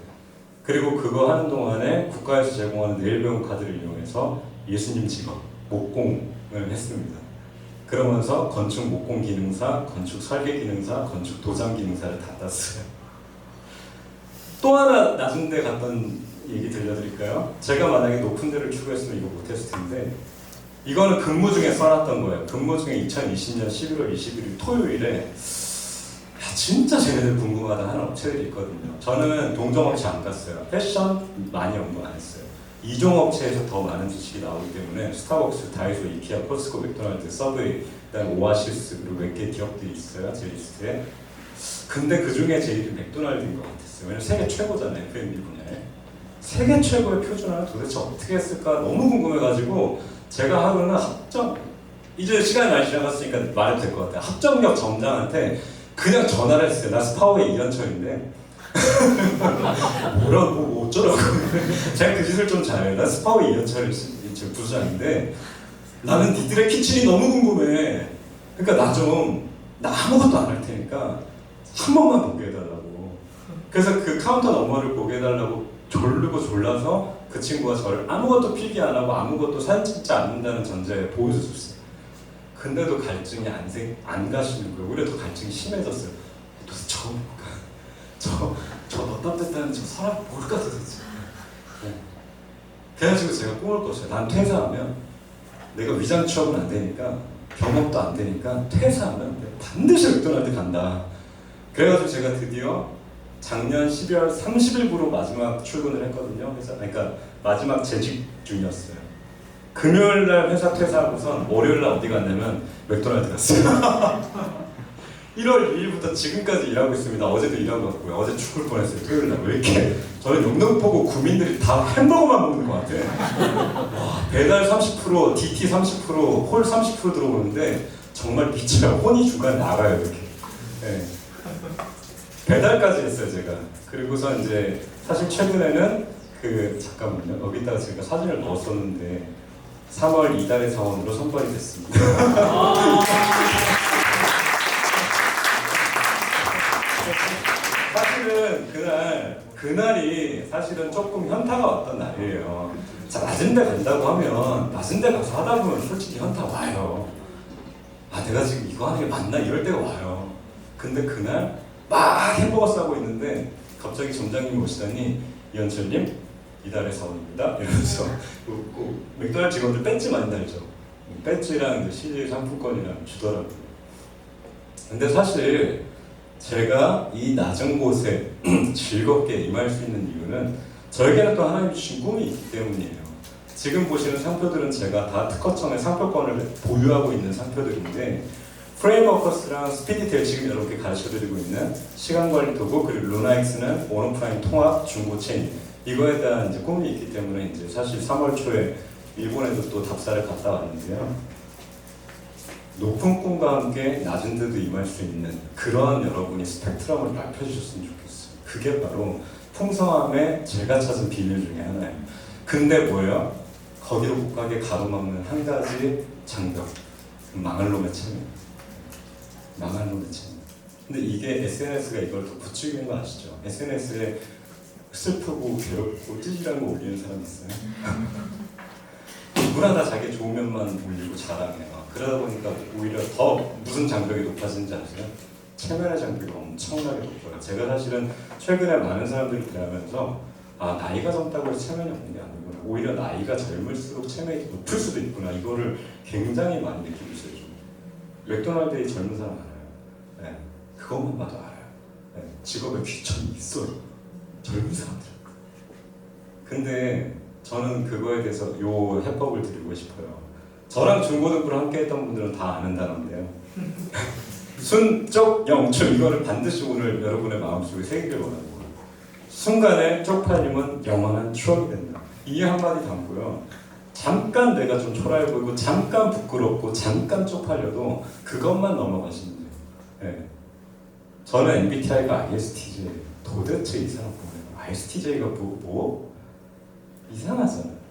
그리고 그거 하는 동안에 국가에서 제공하는 내일 배움 카드를 이용해서 예수님 직업, 목공을 했습니다. 그러면서 건축 목공 기능사, 건축 설계 기능사, 건축 도장 기능사를 다 땄어요. 또 하나 낮은 데 갔던 얘기 들려드릴까요? 제가 만약에 높은 데를 추구했으면 이거 못했을 텐데 이거는 근무 중에 써놨던 거예요. 근무 중에 2020년 11월 21일 토요일에 진짜 쟤네들 궁금하다 하는 업체들이 있거든요. 저는 동종업체 안 갔어요. 패션 많이 연구 안 했어요. 이종업체에서 더 많은 지식이 나오기 때문에 스타벅스, 다이소, 이케아, 코스코, 맥도날드, 서브웨이, 그다음 오아시스 그리고 몇 개 기업들이 있어요. 제 리스트에. 근데 그 중에 제일이 맥도날드인 것 같았어요. 왜냐면 세계 최고잖아요. F&B 분야에. 세계 최고의 표준화를 도대체 어떻게 했을까 너무 궁금해가지고 제가 하루는 이제 시간이 많이 지나갔으니까 말해도 될 것 같아요. 합정역 점장한테 그냥 전화를 했어요. 나 스타워의 이현철인데 뭐라고 뭐 어쩌라고. 제가 그 짓을 좀 잘해요. 난 스파워 이현철 부수장인데 나는 니들의 키친이 너무 궁금해. 그러니까 나 아무것도 안 할 테니까 한 번만 보게 해달라고. 그래서 그 카운터 너머를 보게 해달라고 졸르고 졸라서 그 친구가 저를 아무것도 필기 안 하고 아무것도 사진 찍지 않는다는 전제에 보여줬어요. 근데도 갈증이 안 가시는 거예요. 오히려 더 갈증이 심해졌어요. 도대체 저 떳떳했다는 저 사람 뭘까 도대체. 네. 그래가지고 제가 꿈을 꿨어요. 난 퇴사하면 내가 위장 취업은 안 되니까 경험도 안 되니까 퇴사하면 내가 반드시 맥도날드 간다. 그래가지고 제가 드디어 작년 12월 30일부로 마지막 출근을 했거든요. 회사, 그러니까 마지막 재직 중이었어요. 금요일날 회사 퇴사하고선 월요일날 어디 갔냐면 맥도날드 갔어요. 1월 2일부터 지금까지 일하고 있습니다. 어제도 일하고 왔고요. 어제 죽을 뻔했어요. 토요일날. 왜 이렇게 저는 영등포구 구민들이 다 햄버거만 먹는 것 같아. 와, 배달 30%, DT 30%, 홀 30% 들어오는데 정말 미쳐요. 혼이 중간에 나가요 이렇게. 네. 배달까지 했어요 제가. 그리고서 이제 사실 최근에는 잠깐만요. 여기다가 제가 사진을 넣었었는데 3월 이달의 사원으로 선발이 됐습니다. 사실은 그날이 사실은 조금 현타가 왔던 날이에요. 자, 낮은 데 간다고 하면 낮은 데 가서 하다 보면 솔직히 현타 와요. 아, 내가 지금 이거 하는 게 맞나? 이럴 때가 와요. 근데 그날 막 햄버거 싸고 있는데 갑자기 점장님이 오시더니 이현철님 이달의 사원입니다. 이러면서 맥도날드 직원들 배지 많이 달죠. 배지랑 CJ 상품권이랑 주더라고요. 근데 사실 제가 이 낮은 곳에 즐겁게 임할 수 있는 이유는 저에게는 또 하나님 주신 꿈이 있기 때문이에요. 지금 보시는 상표들은 제가 다 특허청의 상표권을 보유하고 있는 상표들인데 프레임워커스랑 스피디테일 지금 여러분께 가르쳐드리고 있는 시간관리 도구 그리고 루나엑스는 오너프라임 통합 중고 체인 이거에 대한 이제 꿈이 있기 때문에 이제 사실 3월 초에 일본에도 또 답사를 갔다 왔는데요. 높은 꿈과 함께 낮은 데도 임할 수 있는 그러한 여러분이 스펙트럼을 넓혀주셨으면 좋겠어요. 그게 바로 풍성함의 제가 찾은 비밀 중에 하나예요. 근데 뭐예요? 거기로 못 가게 가로막는 한 가지 장벽. 망할 놈의 체면. 망할 놈의 체면. 근데 이게 SNS가 이걸 더 부추기는 거 아시죠? SNS에 슬프고 괴롭고 찌질한 거 올리는 사람이 있어요. 누구나 다 자기 좋은 면만 올리고 자랑해요. 그러다 보니까 오히려 더 무슨 장벽이 높아지는지 아세요? 체면의 장벽이 엄청나게 높아요. 제가 사실은 최근에 많은 사람들을 대하면서 나이가 젊다고 해서 체면이 없는 게 아니구나. 오히려 나이가 젊을수록 체면이 높을 수도 있구나. 이거를 굉장히 많이 느끼고 있어요. 좀. 맥도날드에 젊은 사람 알아요. 네. 그것만 봐도 알아요. 네. 직업에 귀천이 있어요. 젊은 사람들. 근데 저는 그거에 대해서 요 해법을 드리고 싶어요. 저랑 중고등부를 함께 했던 분들은 다 아는 단어인데요. 순쪽 영출 이거를 반드시 오늘 여러분의 마음속에 새기길 원하고 순간의 쪽팔림은 영원한 추억이 된다. 이 한마디 담고요. 잠깐 내가 좀 초라해 보이고 잠깐 부끄럽고 잠깐 쪽팔려도 그것만 넘어가시면 돼요. 네. 저는 MBTI가 ISTJ예요. 도대체 이 사람 뭐예요? ISTJ가 뭐? 이상하잖아요.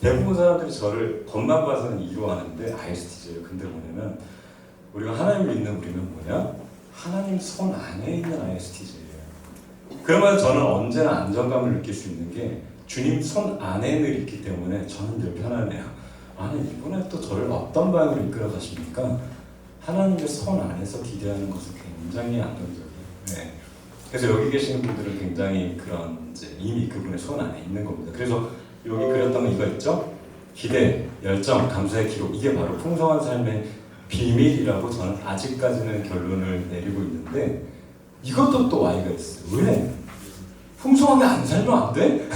대부분 사람들이 저를 겉만 봐서는 이루하는데 ISTJ예요. 근데 뭐냐면 우리가 하나님을 믿는 우리는 뭐냐? 하나님 손 안에 있는 ISTJ예요. 그러면 저는 언제나 안정감을 느낄 수 있는 게 주님 손 안에 늘 있기 때문에 저는 늘 편하네요. 아니 이번에 또 저를 어떤 방향으로 이끌어 가십니까? 하나님의 손 안에서 기대하는 것은 굉장히 안정적이에요. 네. 그래서 여기 계시는 분들은 굉장히 그런 이제 이미 그분의 손 안에 있는 겁니다. 그래서 여기 그렸던 거 이거 있죠? 기대, 열정, 감사의 기록 이게 바로 풍성한 삶의 비밀이라고 저는 아직까지는 결론을 내리고 있는데 이것도 또 Y가 있어요. 왜? 풍성하게 안 살면 안 돼?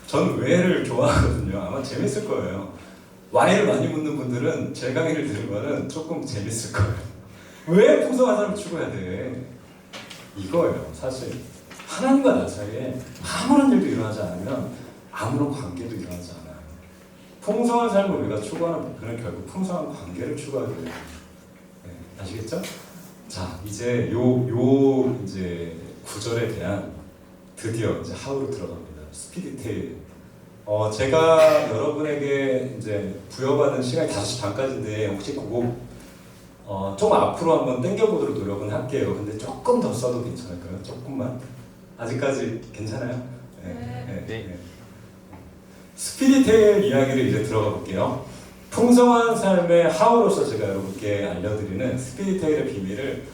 저는 왜를 좋아하거든요. 아마 재밌을 거예요. Y를 많이 묻는 분들은 제 강의를 들으면 조금 재밌을 거예요. 왜 풍성한 삶을 추구해야 돼? 이거예요. 사실 하나님과 나 사이에 아무런 일도 일어나지 않으면 아무런 관계도 일어나지 않아요. 풍성한 삶을 우리가 추구하는 목표는 결국 풍성한 관계를 추구하게 돼요. 네, 아시겠죠? 자, 이제 이제 구절에 대한 드디어 이제 하우로 들어갑니다. 스피드 테일. 제가 여러분에게 이제 부여받은 시간이 5시 반까지인데 혹시 그거 좀 앞으로 한번 당겨보도록 노력은 할게요. 근데 조금 더 써도 괜찮을까요? 조금만? 아직까지 괜찮아요? 네. 스피드 테일 이야기를 이제 들어가 볼게요. 풍성한 삶의 하우로서 제가 여러분께 알려드리는 스피드 테일의 비밀을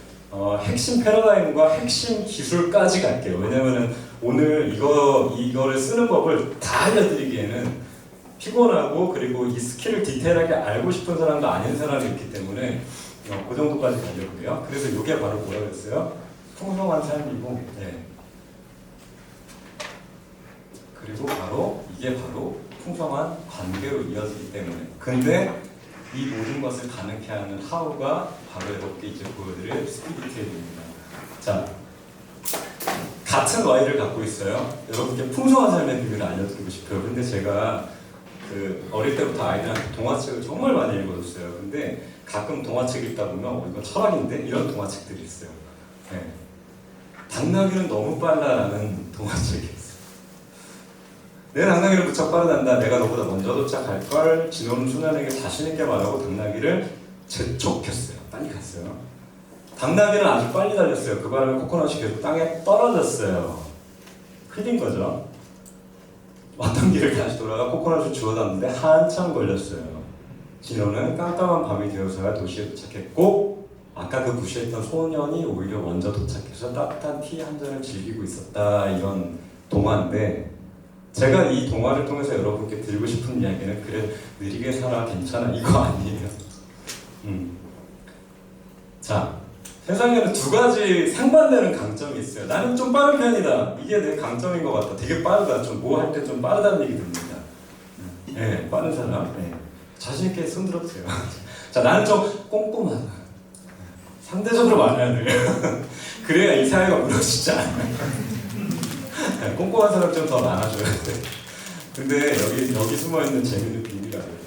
핵심 패러다임과 핵심 기술까지 갈게요. 왜냐면은 오늘 이거를 쓰는 법을 다 알려드리기에는 피곤하고 그리고 이 스킬을 디테일하게 알고 싶은 사람도 아닌 사람이 있기 때문에 그 정도까지 가려고요. 그래서 이게 바로 뭐라고 했어요? 풍성한 삶이고, 네. 그리고 이게 바로 풍성한 관계로 이어지기 때문에. 근데 이 모든 것을 가능케 하는 하우가 바로 여러분께 이제 보여드릴 스피드 테일입니다. 자, 같은 Y를 갖고 있어요. 여러분께 풍성한 삶의 비밀을 알려드리고 싶어요. 근데 제가 어릴 때부터 아이들한테 동화책을 정말 많이 읽어줬어요. 근데 가끔 동화책 읽다 보면 이거 철학인데? 이런 동화책들이 있어요. 네. 당나귀는 너무 빨라라는 동화책이 있어요. 내 당나귀를 무척 빠르단다. 내가 너보다 먼저 도착할걸. 진호는 순환에게 자신있게 말하고 당나귀를 재촉했어요. 빨리 갔어요. 당나귀는 아주 빨리 달렸어요. 그 바람에 코코넛이 계속 땅에 떨어졌어요. 흘린 거죠. 왔던 길을 다시 돌아가 코코넛을 주워 담는데 한참 걸렸어요. 진호는 깜깜한 밤이 되어서야 도시에 도착했고 아까 그 무시했던 소년이 오히려 먼저 도착해서 따뜻한 티 한 잔을 즐기고 있었다. 이런 동화인데 제가 이 동화를 통해서 여러분께 드리고 싶은 이야기는 그래 느리게 살아 괜찮아 이거 아니에요. 자, 세상에는 두 가지 상반되는 강점이 있어요. 나는 좀 빠른 편이다. 이게 내 강점인 것 같다. 되게 빠르다. 좀 뭐 할 때 좀 빠르다는 얘기 듭니다. 네, 빠른 사람. 네. 자신 있게 손 들어주세요. 자, 나는 좀 꼼꼼하다. 상대적으로 많아야 돼요. 그래야 이 사회가 무너지지 않아요. 네, 꼼꼼한 사람 좀 더 많아져야 돼. 근데 여기 숨어 있는 재미는 비밀이라고.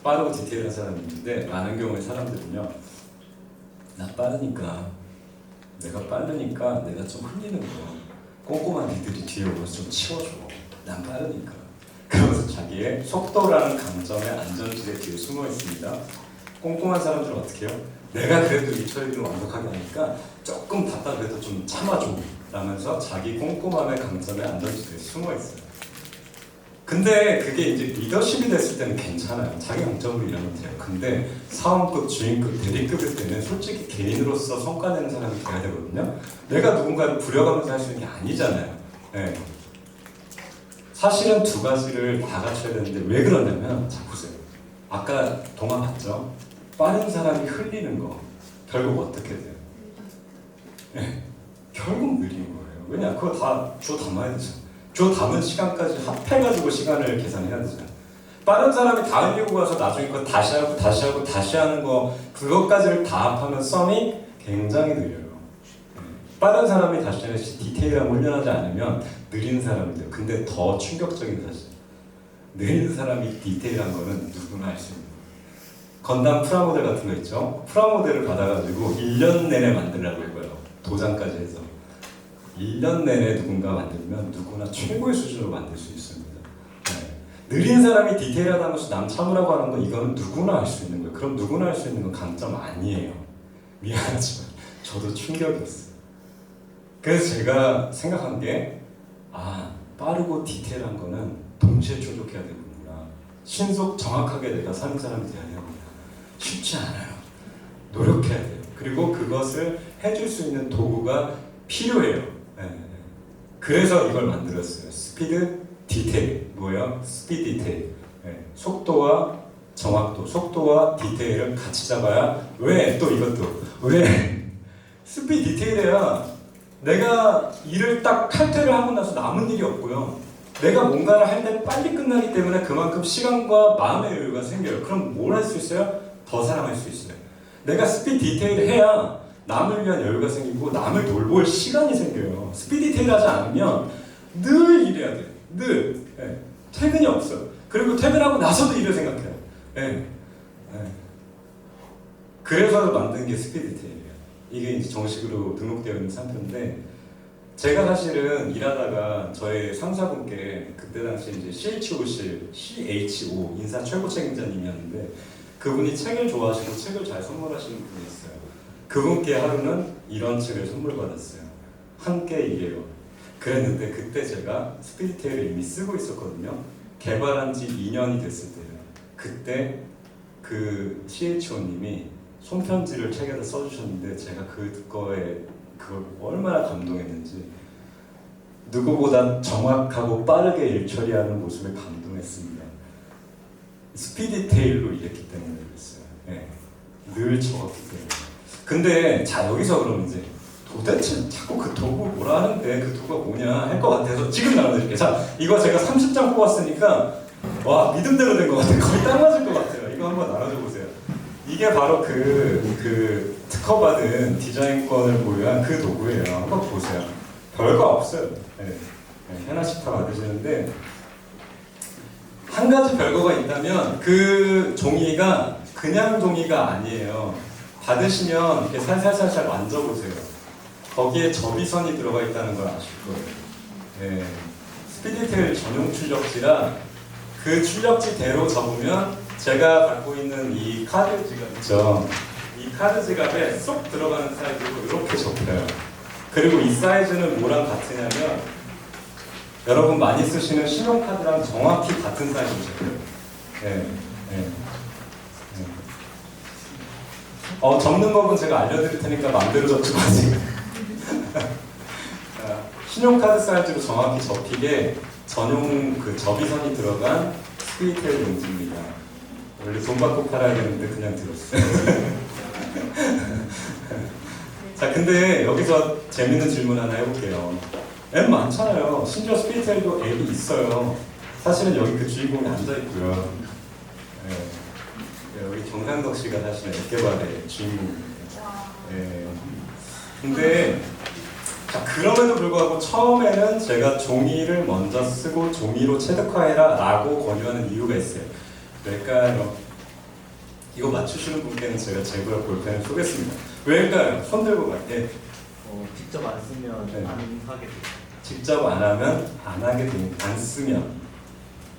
빠르고 디테일한 사람이 있는데 많은 경우에 사람들은요, 나 빠르니까 내가 좀 흘리는 거 꼼꼼한 니들이 뒤에 오면서 좀 치워줘. 난 빠르니까. 그러면서 자기의 속도라는 강점의 안전지대 뒤에 숨어 있습니다. 꼼꼼한 사람들은 어떻게 해요? 내가 그래도 이 처리를 완벽하게 하니까 조금 답답해도 좀 참아줘 라면서 자기 꼼꼼함의 강점의 안전지대에 숨어 있어요. 근데 그게 이제 리더십이 됐을 때는 괜찮아요. 자기 강점으로 일하면 돼요. 근데 사원급, 주인급, 대리급일 때는 솔직히 개인으로서 성과 내는 사람이 돼야 되거든요. 내가 누군가를 부려가면서 할 수 있는 게 아니잖아요. 네. 사실은 두 가지를 다 갖춰야 되는데 왜 그러냐면 자 보세요. 아까 동화 봤죠? 빠른 사람이 흘리는 거 결국 어떻게 돼요? 네. 결국 느린 거예요. 왜냐? 그거 다 줘 담아야 되잖아. 줘 담은 시간까지 합해가지고 시간을 계산해야 되잖아. 빠른 사람이 다 흘리고 가서 나중에 그거 다시 하는 거 그것까지를 다 합하면 썸이 굉장히 느려요. 빠른 사람이 다시 디테일하고 훈련하지 않으면 느린 사람이 돼요. 근데 더 충격적인 사실, 느린 사람이 디테일한 거는 누구나 할 수 있는 거예요. 건담 프라모델 같은 거 있죠? 프라모델을 받아가지고 1년 내내 만들라고 해봐요. 도장까지 해서 1년 내내 누군가 만들면 누구나 최고의 수준으로 만들 수 있습니다. 네. 느린 사람이 디테일하다는 것을 남 참으라고 하는 건 이거는 누구나 할 수 있는 거예요. 그럼 누구나 할 수 있는 건 강점 아니에요. 미안하지만 저도 충격이었어요. 그래서 제가 생각한 게 빠르고 디테일한 거는 동시에 충족해야 되는구나. 신속 정확하게 내가 사는 사람이 돼야 되는구나. 쉽지 않아요. 노력해야 돼요. 그리고 그것을 해줄 수 있는 도구가 필요해요. 네. 그래서 이걸 만들었어요. 스피드 디테일. 뭐예요? 스피드 디테일. 네. 속도와 정확도, 속도와 디테일을 같이 잡아야. 왜? 또 이것도. 왜? 스피드 디테일해야 내가 일을 딱 칼퇴를 하고 나서 남은 일이 없고요. 내가 뭔가를 할 때 빨리 끝나기 때문에 그만큼 시간과 마음의 여유가 생겨요. 그럼 뭘 할 수 있어요? 더 사랑할 수 있어요. 내가 스피드 디테일을 해야 남을 위한 여유가 생기고 남을 돌볼 시간이 생겨요. 스피드 디테일하지 않으면 늘 일해야 돼요. 늘. 네. 퇴근이 없어요. 그리고 퇴근하고 나서도 일을 생각해요. 네. 네. 그래서 만든 게 스피디테일이에요. 이게 이제 정식으로 등록되어 있는 상표인데 제가 사실은 일하다가 저의 상사분께 그때 당시 이제 CHO 인사 최고 책임자님이었는데 그분이 책을 좋아하시고 책을 잘 선물하시는 분이 있어요. 그분께 하루는 이런 책을 선물 받았어요. 함께 일해요. 그랬는데 그때 제가 스피디테일을 이미 쓰고 있었거든요. 개발한 지 2년이 됐을 때요. 그때 그 CHO님이 손편지를 책에다 써주셨는데 제가 그거에 그걸 얼마나 감동했는지 누구보다 정확하고 빠르게 일 처리하는 모습에 감동했습니다. 스피디테일로 일했기 때문에 그랬어요. 네. 늘 적었기 때문에. 근데 자 여기서 그러면 이제 도대체 자꾸 그 도구 뭐라 하는데 그 도구가 뭐냐 할 것 같아서 지금 나눠드릴게요. 자 이거 제가 30장 뽑았으니까 와 믿음대로 된 것 같아요. 거의 딱 맞을 것 같아요. 이거 한번 나눠줘 보세요. 이게 바로 그 특허받은 디자인권을 보유한 그 도구예요. 한번 보세요. 별거 없어요. 네. 네. 하나씩 다 받으시는데 한 가지 별거가 있다면 그 종이가 그냥 종이가 아니에요. 받으시면 이렇게 살살살살 만져보세요. 거기에 접이선이 들어가 있다는 걸 아실 거예요. 네. 스피디테일 전용 출력지라 그 출력지대로 접으면 제가 갖고 있는 이 카드 지갑 있죠. 이 카드 지갑에 쏙 들어가는 사이즈로 이렇게 접혀요. 그리고 이 사이즈는 뭐랑 같으냐면 여러분 많이 쓰시는 신용카드랑 정확히 같은 사이즈로 접혀요. 네. 네. 네. 접는 법은 제가 알려드릴 테니까 마음대로 접지 마세요. 신용카드 사이즈로 정확히 접히게 전용 그 접이선이 들어간 스피디테일 용지입니다. 원래 돈 받고 팔아야 되는데 그냥 들었어요. 자, 근데 여기서 재밌는 질문 하나 해볼게요. 앱 많잖아요. 심지어 스피디테일도 앱이 있어요. 사실은 여기 그 주인공이 앉아있고요. 네. 여기 정상덕 씨가 사실은 앱 개발의 주인공입니다. 네. 근데 자, 그럼에도 불구하고 처음에는 제가 종이를 먼저 쓰고 종이로 체득화해라 라고 권유하는 이유가 있어요. 왜일까요? 이거 맞추시는 분께는 제가 제구력 볼펜을 쏘겠습니다. 왜일까요? 손 들고 갈 때 직접 안 쓰면 네. 안 하게 돼요. 직접 안 하면 안 하게 됩니다. 안 쓰면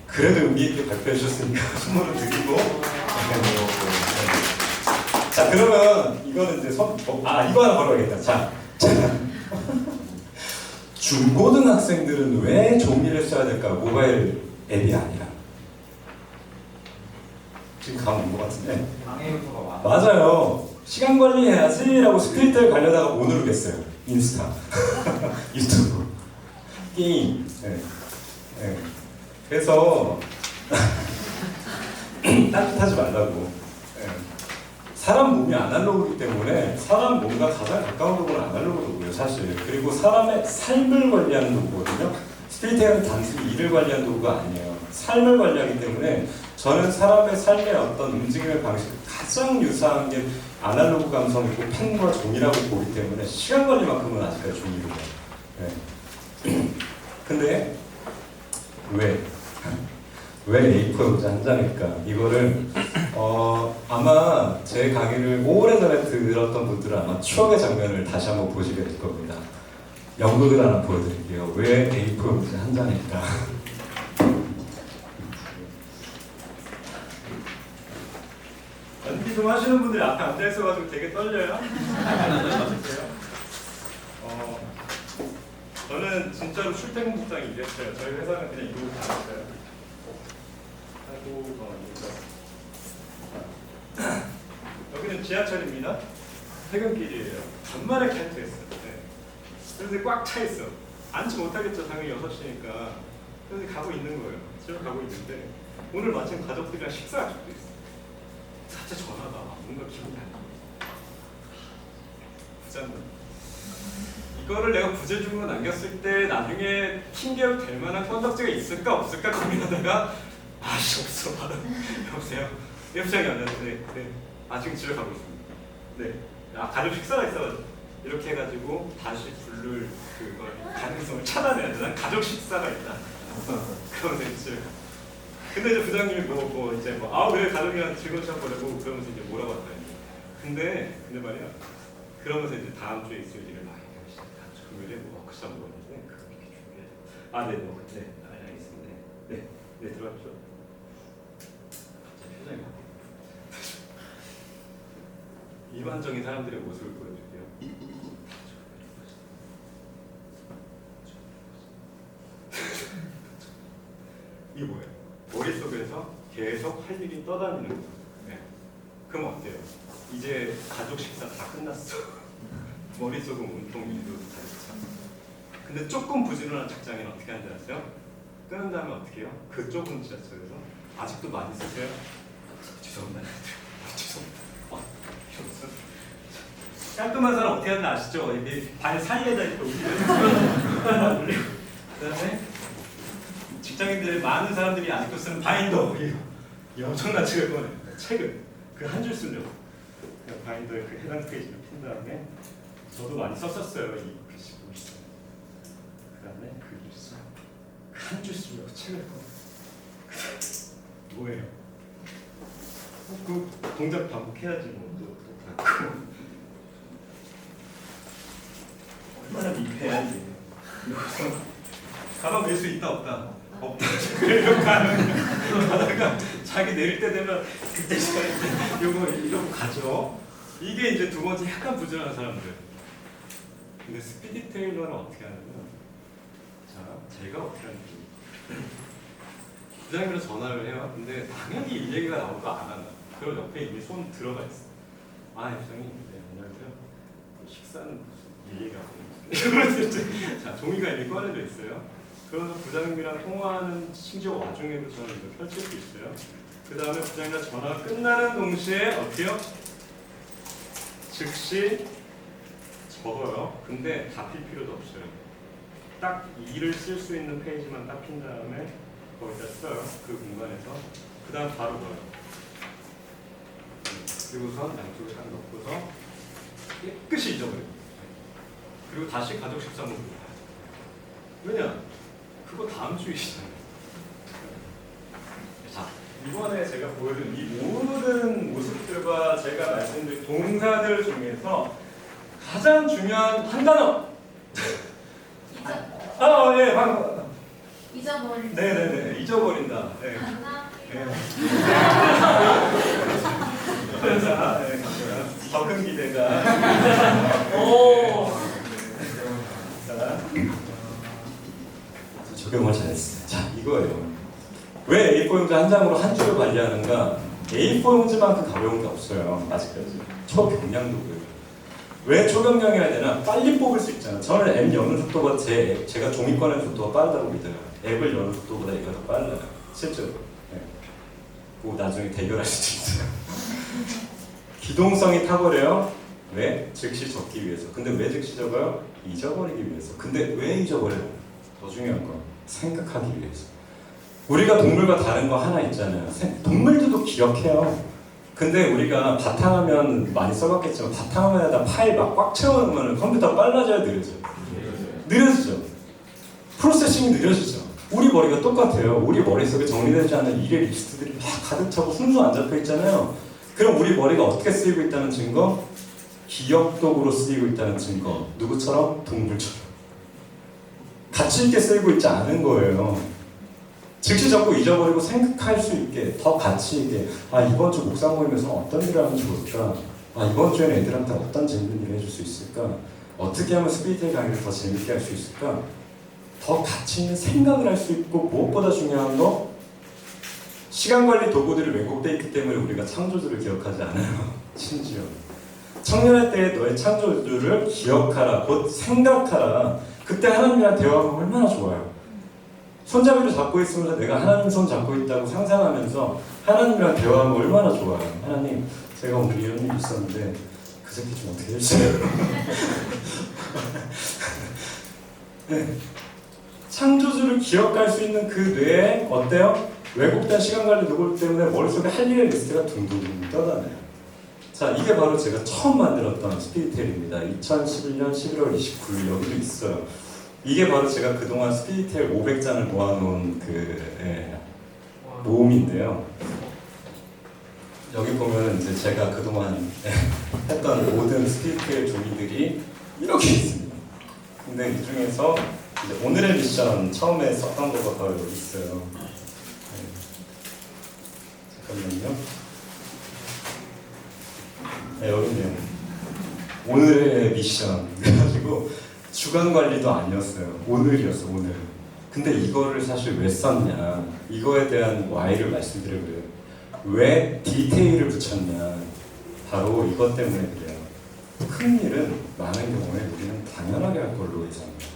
그래도 의미 있게 발표해 주셨으니까 선물을 드리고 자 그러면 이거는 이제 이거 하나 걸어야겠다. 자 중고등학생들은 왜 종이를 써야 될까? 모바일 앱이 아니라 지금 감 온 것 같은데 방해 요소가 많아. 맞아요. 시간 관리해야지 라고 스피디테일 가려다가 못 누르겠어요. 인스타, 유튜브, 게임. 네. 네. 그래서 따뜻하지 말라고. 네. 사람 몸이 아날로그이기 때문에 사람 몸과 가장 가까운 도구는 아날로그 도구예요, 사실. 그리고 사람의 삶을 관리하는 도구거든요. 스피디테일은 단순히 일을 관리하는 도구가 아니에요. 삶을 관리하기 때문에 저는 사람의 삶의 어떤 움직임의 방식이 가장 유사한 게 아날로그 감성이고 펜과 종이라고 보기 때문에 시간 관리만큼은 아직까지 종이로 해요. 근데 왜 A4 용지 한 장일까? 이거를 아마 제 강의를 오래전에 들었던 분들은 아마 추억의 장면을 다시 한번 보시게 될 겁니다. 연극을 하나 보여드릴게요. 왜 A4 용지 한 장일까? 연기 좀 하시는 분들이 앞에 앉아있어가지고 되게 떨려요. 저는 진짜로 출퇴근 복장이 이랬어요. 저희 회사는 그냥 이러고 다녔어요. 여기는 지하철입니다. 퇴근길이에요. 간만에 칼퇴했어요. 네. 그런데 꽉 차 있어. 앉지 못하겠죠. 당연히 6시니까. 그래서 가고 있는 거예요. 집에 가고 있는데 오늘 마침 가족들이랑 식사 약속도 있어요. 사실 전화가 뭔가 기분이 안 좋아. 짜증나. 이거를 내가 부재중으로 남겼을 때 나중에 핑계로 될 만한 건덕지가 있을까 없을까 고민하다가 아씨 없어. 여보세요? 여보세요? 안 되는데 네. 지금 집에 가고 있습니다. 네. 가족 식사가 있어가지고 이렇게 해가지고 다시 부를 그걸 가능성을 차단해야 돼. 난 가족 식사가 있다. 그러면 집에 가. 근데 이제 부장님이 그래 가족이랑 즐거운 시간 보내고 그러면서 이제 뭐라고 할까요? 근데 말이야. 그러면서 이제 다음 주에 있을 일을 막 얘기하시죠. 다음 주 금요일에 워크숍 먹었는데 그거 이렇게 준비해야 돼. 알겠습니다. 네, 들어가십시오. 갑자기 표정이 바뀌어요. 일반적인 사람들의 모습을 보여줄게요. 이게 뭐예요? 머릿속에서 계속 할 일이 떠다니는 거죠. 네. 그럼 어때요? 이제 가족 식사 다 끝났어. 머릿속은 온통 일도 다 했죠. 근데 조금 부지런한 직장인 어떻게 하는지 아세요? 끊은 다음에 어떻게 해요? 그 좁은 지하철에서 아직도 많이 쓰세요? 죄송합니다. 죄송합니다. 이러면서 깔끔한 사람 어떻게 하는지 아시죠? 이게 발 사이에다 이렇게 올리고 그다음에 직장인들 많은 사람들이 아직도 쓰는 바인더 이 엄청난 책을 꺼내요. 책을 그 한 줄 쓰려고 바인더에 그 해당 페이지를 핀 다음에 저도 많이 썼었어요. 이 글씨 보고 있어요. 그다음에 그 글씨 한 줄 쓰려고 책을 꺼내. 뭐예요? 그 동작 반복해야지 뭐또 닫고 얼마나 민폐야 이게. 가방 낼 수 있다 없다. 없다. 그래요 가다가 자기 내릴 때 되면 그때 요거 이러고 가죠. 이게 이제 두 번째 약간 부지런한 사람들. 근데 스피디 테일러는 어떻게 하냐면 자 제가 어떻게 하는지 부장님이랑 전화를 해요. 근데 당연히 일 얘기가 나올 거 안 한다. 그럼 옆에 이미 손 들어가 있어. 부장님 네 안녕하세요. 식사는 무슨 일 얘기하고 자 종이가 이미 꺼내져 있어요. 그래서 부장님이랑 통화하는 심지어 와중에도 저는 이거 펼칠 수 있어요. 그 다음에 부장님이랑 전화가 끝나는 동시에 어때요? 즉시 적어요. 근데 다 필 필요도 없어요. 딱 일을 쓸 수 있는 페이지만 딱 핀 다음에 거기다 써요. 그 공간에서. 그 다음 바로 넣어요. 그리고선 양쪽에 딱 넣고서 깨끗이 잊어버려요. 그리고 다시 가족 식사 모드로 가요. 왜냐? 그거 다음 주이시잖아요. 자, 이번에 제가 보여준 이 모든 모습들과 제가 말씀드린 동사들 중에서 가장 중요한 한 단어. 예, 방금. 잊어버린다. 네네네, 잊어버린다. 네. 감사합니다. 자, 네, 감사합니다. 적은 기대가. 자. 적용을 잘했어요. 자, 이거예요. 왜 A4 용지 한 장으로 한 줄을 관리하는가? A4 용지만큼 가벼운 게 없어요. 아직까지. 초경량도고요. 왜 초경량이어야 되나? 빨리 뽑을 수 있잖아. 저는 앱 여는 속도가 제가 종이 꺼내는 속도가 빠르다고 믿어요. 앱을 여는 속도보다 이거 더 빨라요. 실제로. 네. 그거 나중에 대결할 수도 있어요. 기동성이 탁월해요. 왜? 즉시 적기 위해서. 근데 왜 즉시 적어요? 잊어버리기 위해서. 근데 왜 잊어버려요? 더 중요한 건 생각하기 위해서. 우리가 동물과 다른 거 하나 있잖아요. 동물들도 기억해요. 근데 우리가 바탕화면 많이 써봤겠지만 바탕화면에다 파일 막 꽉 채워놓으면 컴퓨터 빨라져야 느려져요. 느려지죠. 프로세싱이 느려지죠. 우리 머리가 똑같아요. 우리 머릿속에 정리되지 않은 일의 리스트들이 막 가득 차고 순수 안 잡혀 있잖아요. 그럼 우리 머리가 어떻게 쓰이고 있다는 증거? 기억 도구로 쓰이고 있다는 증거. 누구처럼? 동물처럼. 가치 있게 쓰이고 있지 않은 거예요. 즉시 적고 잊어버리고 생각할 수 있게, 더 가치 있게, 이번 주 목상 모임에서 어떤 일을 하면 좋을까? 이번 주에는 애들한테 어떤 재밌는 일을 해줄 수 있을까? 어떻게 하면 스피리트의 강의를 더 재밌게 할 수 있을까? 더 가치 있는 생각을 할 수 있고, 무엇보다 중요한 거, 시간관리 도구들이 왜곡되어 있기 때문에 우리가 창조주를 기억하지 않아요. 심지어 청년할 때 너의 창조주를 기억하라, 곧 생각하라. 그때 하나님이랑 대화하면 얼마나 좋아요. 손잡이를 잡고 있으면서 내가 하나님 손 잡고 있다고 상상하면서 하나님이랑 대화하면 얼마나 좋아요. 하나님, 제가 오늘 이런 일이 있었는데 그 새끼 좀 어떻게 해주세요. 네. 창조주를 기억할 수 있는 그 뇌에 어때요? 왜곡된 시간관리 도구 때문에 머릿속에 할 일의 리스트가 둥둥 떠다녀요. 자, 이게 바로 제가 처음 만들었던 스피디텔입니다. 2011년 11월 29일 여기도 있어요. 이게 바로 제가 그동안 스피디텔 500장을 모아놓은 모음인데요. 여기 보면 이제 제가 그동안 했던 모든 스피릿의 종이들이 이렇게 있습니다. 근데 이 중에서 이제 오늘의 미션 처음에 썼던 거가 바로 여기 있어요. 네. 잠깐만요. 네, 여기네요. 오늘의 미션 그래가지고 주간 관리도 아니었어요. 오늘이었어, 오늘. 근데 이거를 사실 왜 썼냐? 이거에 대한 why를 말씀드려요. 왜 디테일을 붙였냐? 바로 이것 때문에 그래요. 큰 일은 많은 경우에 우리는 당연하게 할 걸로 예상합니다.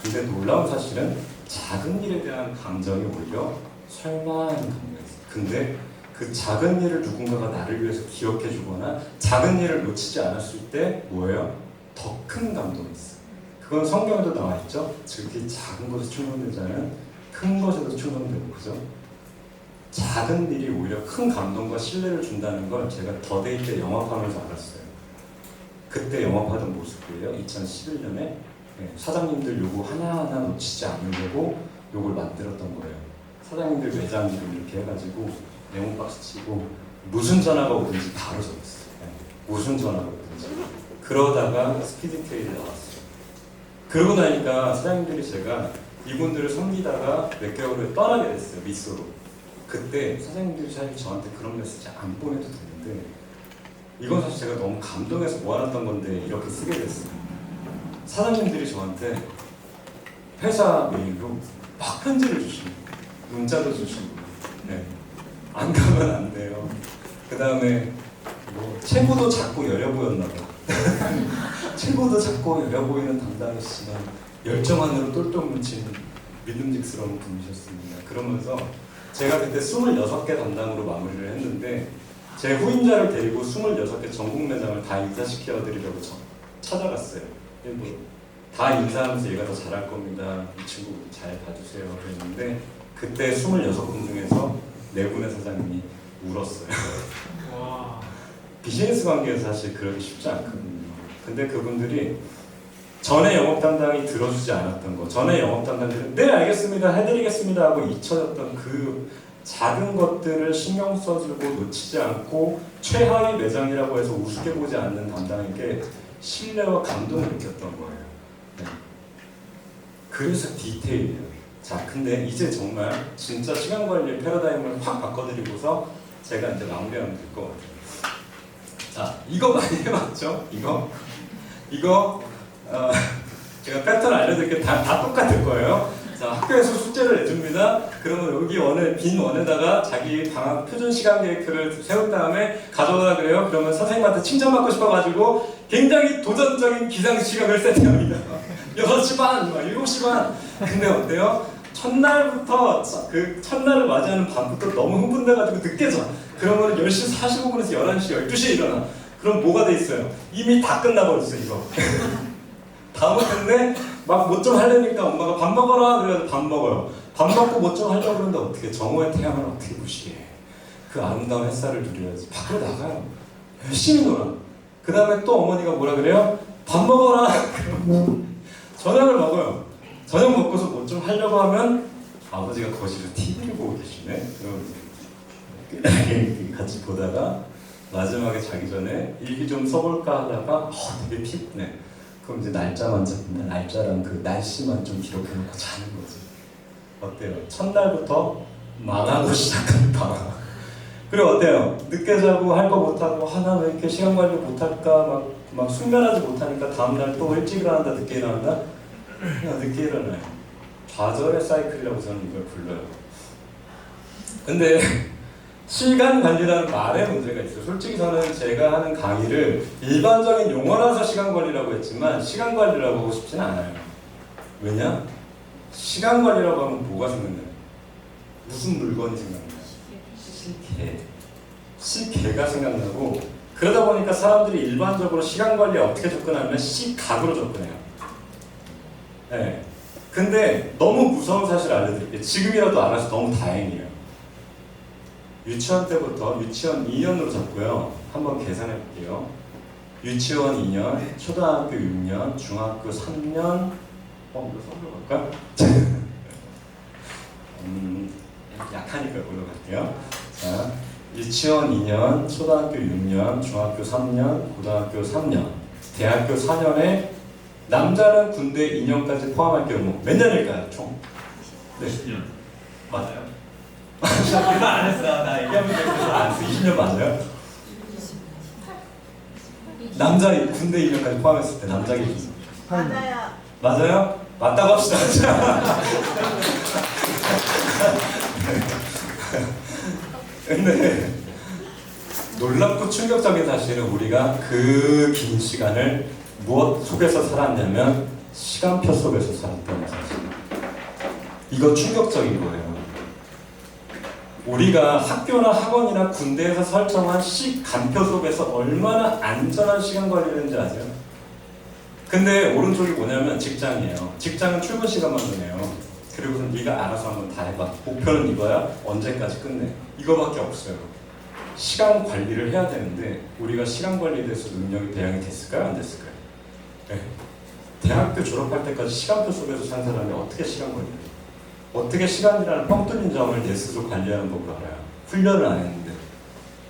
근데 놀라운 사실은 작은 일에 대한 감정이 오히려 설마 하는 감정이 있어요. 근데 그 작은 일을 누군가가 나를 위해서 기억해 주거나 작은 일을 놓치지 않았을 때 뭐예요? 더 큰 감동이 있어요. 그건 성경에도 나와 있죠. 즉이 작은 것에 충동되자는 큰 것에도 충동되고, 그죠? 작은 일이 오히려 큰 감동과 신뢰를 준다는 걸 제가 더데이 때 영업하면서 알았어요. 그때 영업하던 모습이에요. 2011년에 사장님들 요거 하나하나 놓치지 않으려고 요걸 만들었던 거예요. 사장님들 매장 이름 이렇게 해가지고 네모 박스 치고 무슨 전화가 오든지 바로 적었어요. 무슨 전화가 오든지. 그러다가 스피드테일이 나왔어요. 그러고 나니까 사장님들이 제가 이분들을 섬기다가 몇 개월 후에 떠나게 됐어요. 미소로. 그때 사장님들이 사실 저한테 그런 메시지 안 보내도 되는데 이건 사실 제가 너무 감동해서 모아놨던 건데 이렇게 쓰게 됐어요. 사장님들이 저한테 회사 메일로 막 편지를 주시고 문자도 주시고 네. 안 가면 안 돼요. 그 다음에 뭐 체구도 작고 여려 보였나 봐. 체구도 작고 여려 보이는 담당이시지만 열정 안으로 똘똘 뭉친 믿음직스러운 분이셨습니다. 그러면서 제가 그때 26개 담당으로 마무리를 했는데 제 후임자를 데리고 26개 전국 매장을 다 인사시켜드리려고 찾아갔어요. 일부러. 다 인사하면서 얘가 더 잘할 겁니다. 이 친구 잘 봐주세요. 그랬는데 그때 26분 중에서 4분의 사장님이 울었어요. 와. 비즈니스 관계에서 사실 그러기 쉽지 않거든요. 근데 그분들이 전에 영업 담당이 들어주지 않았던 거, 전에 영업 담당들은 네 알겠습니다 해드리겠습니다 하고 잊혀졌던 그 작은 것들을 신경 써주고 놓치지 않고 최하위 매장이라고 해서 우습게 보지 않는 담당에게 신뢰와 감동을 느꼈던 거예요. 네. 그래서 디테일이에요. 자, 근데 이제 정말 진짜 시간 관리의 패러다임을 확 바꿔드리고서 제가 이제 마무리하면 될 것 같아요. 자, 이거 많이 해봤죠? 이거 제가 패턴 알려드릴게요. 다 똑같을 거예요. 자, 학교에서 숙제를 내줍니다. 그러면 여기 빈 원에다가 자기 방학 표준 시간 계획표를 세운 다음에 가져오라 그래요. 그러면 선생님한테 칭찬받고 싶어가지고 굉장히 도전적인 기상 시각을 세팅합니다. 6시 반, 7시 반. 근데 어때요? 첫날부터 그 첫날을 맞이하는 밤부터 너무 흥분돼가지고 늦게 자. 그러면 10시 45분에서 11시, 12시에 일어나. 그럼 뭐가 돼 있어요? 이미 다 끝나버렸어 이거. 다 먹었는데 막 뭐 좀 하려니까 엄마가 밥 먹어라 그래서 밥 먹어요. 밥 먹고 뭐 좀 하려고 그러는데 어떻게 정오의 태양을 어떻게 무시해. 그 아름다운 햇살을 누려야지. 밖으로 나가요. 열심히 놀아. 그 다음에 또 어머니가 뭐라 그래요? 밥 먹어라. 저녁을 먹어요. 저녁 먹고서 뭐 좀 하려고 하면 아버지가 거실에서 TV를 보고 계시네. 그럼 같이 보다가 마지막에 자기 전에 일기 좀 써볼까 하다가 되게 피곤해. 그럼 이제 날짜만 잡는다. 날짜랑 그 날씨만 좀 기록해놓고 자는 거지. 어때요? 첫날부터 망하고 시작한다. 그리고 어때요? 늦게 자고 할 거 못하고 하나 왜 이렇게 시간 관리 못할까 막 숙면하지 못하니까 다음날 또 일찍 일어난다 늦게 일어난다? 그냥 늦게 일어나요. 좌절의 사이클이라고 저는 이걸 불러요. 근데 시간 관리라는 말에 문제가 있어요. 솔직히 저는 제가 하는 강의를 일반적인 용어라서 시간 관리라고 했지만 시간 관리라고 하고 싶지는 않아요. 왜냐? 시간 관리라고 하면 뭐가 생각나요? 무슨 물건이 생각나요? 시계가 생각나고 그러다 보니까 사람들이 일반적으로 시간 관리에 어떻게 접근하냐면 시각으로 접근해요. 네. 근데 너무 무서운 사실을 알려드릴게요. 지금이라도 알아서 너무 다행이에요. 유치원 때부터 유치원 2년으로 잡고요. 한번 계산해 볼게요. 유치원 2년, 초등학교 6년, 중학교 3년 이거 선물 갈까? 약하니까 올라갈게요. 자, 유치원 2년, 초등학교 6년, 중학교 3년, 고등학교 3년, 대학교 4년에 남자는 군대 2년까지 포함할 경우 몇 년일까요? 총? 네. 20년. 맞아요. 대답 안 했어. 나 얘기하면 되는데 안 했어. 20년 맞아요? 남자 군대 2년까지 포함했을 때 남자 기준. 맞아요. 맞아요? 맞다고 합시다. 근데 놀랍고 충격적인 사실은 우리가 그 긴 시간을 무엇 속에서 살았냐면 시간표 속에서 살았다는 사실. 이거 충격적인 거예요. 우리가 학교나 학원이나 군대에서 설정한 시간표 속에서 얼마나 안전한 시간 관리를 했는지 아세요? 근데 오른쪽이 뭐냐면 직장이에요. 직장은 출근 시간만 정해요. 그리고 네가 알아서 한번 다 해봐. 목표는 이거야. 언제까지 끝내. 이거밖에 없어요. 시간 관리를 해야 되는데 우리가 시간 관리에 대해서 능력이 배양이 됐을까요? 안 됐을까요? 네. 대학교 졸업할 때까지 시간표 속에서 산 사람이 어떻게 시간 관리를 해요? 어떻게 시간이라는 뻥 뚫린 점을 내 스스로 관리하는 법을 알아요. 훈련을 안 했는데.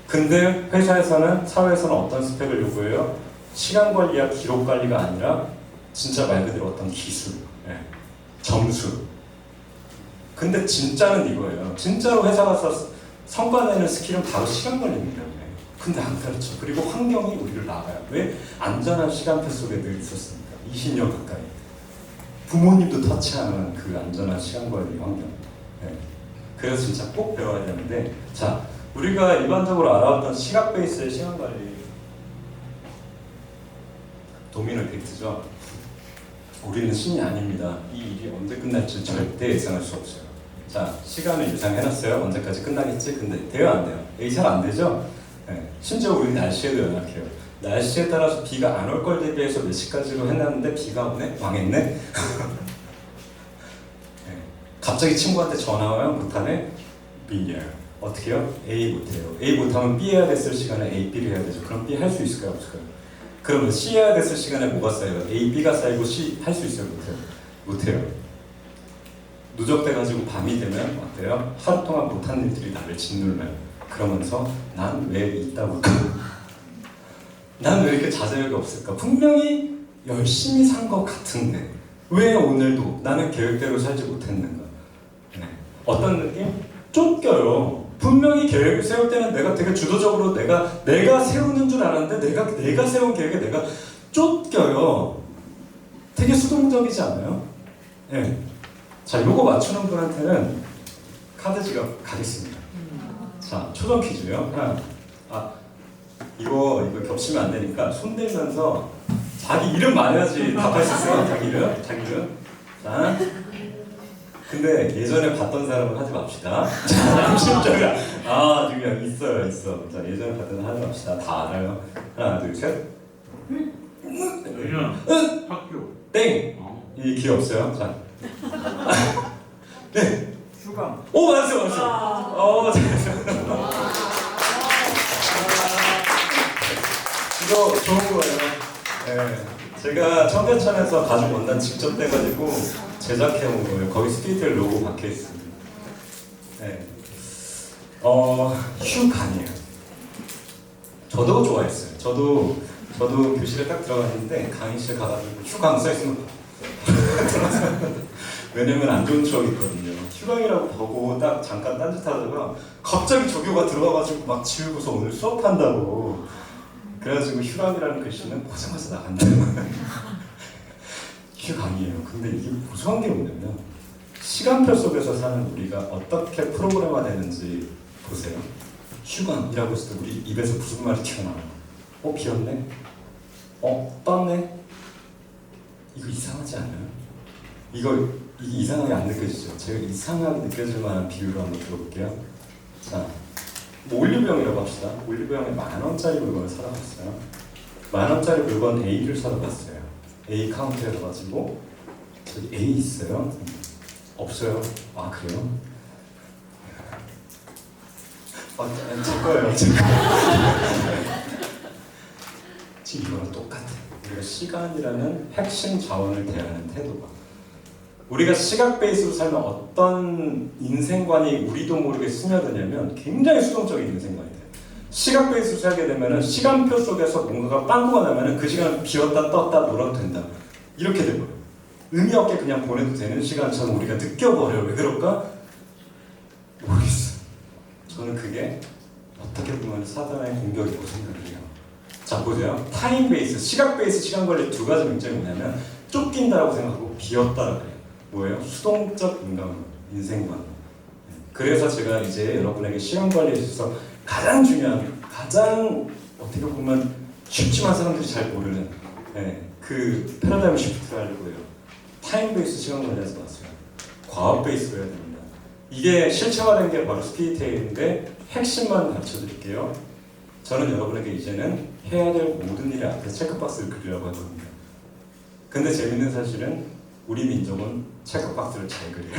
근데 회사에서는, 사회에서는 어떤 스펙을 요구해요? 시간 관리와 기록 관리가 아니라 진짜 말 그대로 어떤 기술, 점수. 근데 진짜는 이거예요. 진짜로 회사 가서 성과 내는 스킬은 바로 시간 관리입니다. 근데 안 가르쳐. 그리고 환경이 우리를 나가요. 왜? 안전한 시간표 속에 늘 있었으니까. 20년 가까이. 부모님도 터치하는 그 안전한 시간 관리 환경. 그래서 진짜 꼭 배워야 되는데, 자, 우리가 일반적으로 알아왔던 시각 베이스의 시간 관리. 도미노 이펙트죠. 우리는 신이 아닙니다. 이 일이 언제 끝날지 절대 예상할 수 없어요. 자, 시간을 예상해놨어요. 언제까지 끝나겠지? 근데 돼요, 안 돼요? 잘 안 되죠? 심지어 우리 날씨에도 연약해요. 날씨에 따라서 비가 안 올 걸 대비해서 몇 시까지로 해놨는데 비가 오네? 망했네? 갑자기 친구한테 전화 와요. 못하네? B예요. 어떻게 해요? A 못해요. A 못하면 B 해야 됐을 시간에 A, B를 해야 되죠. 그럼 B 할 수 있을까요? 없을까요? 그러면 C 해야 됐을 시간에 뭐가 쌓여요? A, B가 쌓이고 C 할 수 있어요? 못해요? 못해요. 누적돼가지고 밤이 되면 어때요? 하루 동안 못한 일들이 나를 짓눌러요. 그러면서 난 왜 이따 볼까? 난 왜 이렇게 자제력이 없을까? 분명히 열심히 산 것 같은데 왜 오늘도 나는 계획대로 살지 못했는가? 어떤 느낌? 쫓겨요. 분명히 계획을 세울 때는 내가 되게 주도적으로 내가 세우는 줄 알았는데 내가 세운 계획에 내가 쫓겨요. 되게 수동적이지 않아요? 네. 자, 요거 맞추는 분한테는 카드 지갑 가겠습니다. 자, 초점 퀴즈요. 하나, 이거 겹치면 안 되니까 손 대면서 자기 이름 말해야지 답할 수 있어요. 자기 이름. 자, 근데 예전에 봤던 사람은 하지 맙시다. 자, 심정이야. 지금 있어. 자, 예전에 봤던 사람 하지 맙시다. 다 알아요. 하나, 둘, 셋. 학교. 땡. 이 기회 없어요. 자. 네. 휴가. 오, 맞았어. 잘했어. 이거 좋은 거예요. 제가 청계천에서 가죽 원단 직접 떼가지고 제작해온 거예요. 거기 스피틀 로고 박혀 있습니다. 휴강이에요. 저도 좋아했어요. 저도 교실에 딱 들어갔는데 강의실 가가지고 휴강 써있으면 왜냐면 안 좋은 추억이 있거든요. 휴강이라고 보고 딱 잠깐 딴짓하다가 갑자기 조교가 들어와가지고 막 지우고서 오늘 수업한다고. 그래가지고 휴강이라는 글씨는 보자마자 나간다. 휴강이에요. 근데 이게 무서운 게 뭐냐면 시간표 속에서 사는 우리가 어떻게 프로그램화 되는지 보세요. 휴강이라고 했을 때 우리 입에서 무슨 말이 튀어나와요? 비었네? 떴네? 이거 이상하지 않아요? 이게 이상하게 안 느껴지죠? 제가 이상하게 느껴질 만한 비유를 한번 들어볼게요. 자, 올리브영이라고 합시다. 올리브영에 10,000원짜리 물건을 사러 갔어요. 10,000원짜리 물건 A를 사러 갔어요. A 카운터에 가가지고 저기 A 있어요? 없어요. 그래요? 제 거예요. 지금 이거랑 똑같아. 우리가 시간이라는 핵심 자원을 대하는 태도가 우리가 시각 베이스로 살면 어떤 인생관이 우리도 모르게 스며드냐면 굉장히 수동적인 인생관이 돼요. 시각 베이스로 살게 되면은 시간표 속에서 뭔가가 빵꾸가 나면은 그 시간을 비웠다 떴다 놀아도 된다. 이렇게 돼버려요. 의미 없게 그냥 보내도 되는 시간처럼 우리가 느껴버려요. 왜 그럴까? 모르겠어요. 저는 그게 어떻게 보면 사단의 공격이라고 생각을 해요. 자 보세요. 타임 베이스, 시각 베이스, 시간 관리 두 가지 문제가 뭐냐면 쫓긴다라고 생각하고 비었다라고 해요. 뭐예요? 수동적 인생관. 그래서 제가 이제 여러분에게 시간 관리에 있어서 가장 중요한, 가장 어떻게 보면 쉽지만 사람들이 잘 모르는 그 패러다임 시프트를 하려고 해요. 타임 베이스 시간 관리에서 봤어요. 과업 베이스로 해야 됩니다. 이게 실체화된 게 바로 스피릿테일인데 핵심만 가르쳐드릴게요. 저는 여러분에게 이제는 해야 될 모든 일에 앞에 체크박스를 그리라고 할 겁니다. 근데 재밌는 사실은 우리 민족은 체크박스를 잘 그려요.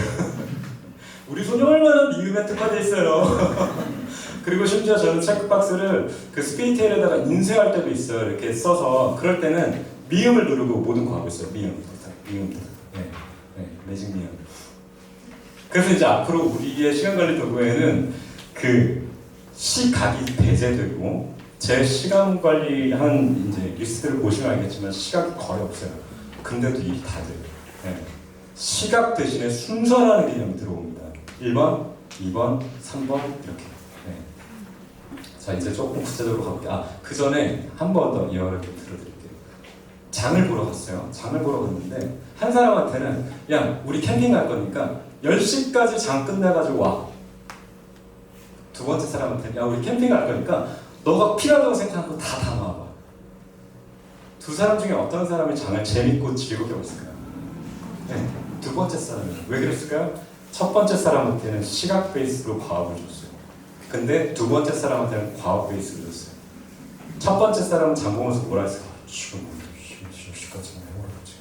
우리 손이 얼마나 미음에 특화되어 있어요. 그리고 심지어 저는 체크박스를 그 스피릿테일에다가 인쇄할 때도 있어요. 이렇게 써서 그럴 때는 미음을 누르고 모든 거 하고 있어요. 미음, 매직 미음. 그래서 이제 앞으로 우리의 시간 관리 도구에는 그 시각이 배제되고 제 시간 관리한 이제 리스트를 보시면 알겠지만 시각이 거의 없어요. 근데도 일이 다 돼요. 시각 대신에 순서라는 개념이 들어옵니다. 1번, 2번, 3번 이렇게. 자 이제 조금 구체적으로 가볼게요. 그 전에 한 번 더 이야기를 들어드릴게요. 장을 보러 갔어요. 장을 보러 갔는데 한 사람한테는 야 우리 캠핑 갈 거니까 10시까지 장 끝내가지고 와. 두 번째 사람한테는 야 우리 캠핑 갈 거니까 너가 필요하다고 생각하는 거 다 담아와. 두 사람 중에 어떤 사람이 장을 재밌고 즐겁게 봤을까요? 두 번째 사람은 왜 그랬을까요? 첫 번째 사람한테는 시각 베이스로 과업을 줬어요. 근데 두 번째 사람한테는 과업 베이스를 줬어요. 첫 번째 사람은 장 보면서 뭐라 했어요? 지금 10시까지 해보라지.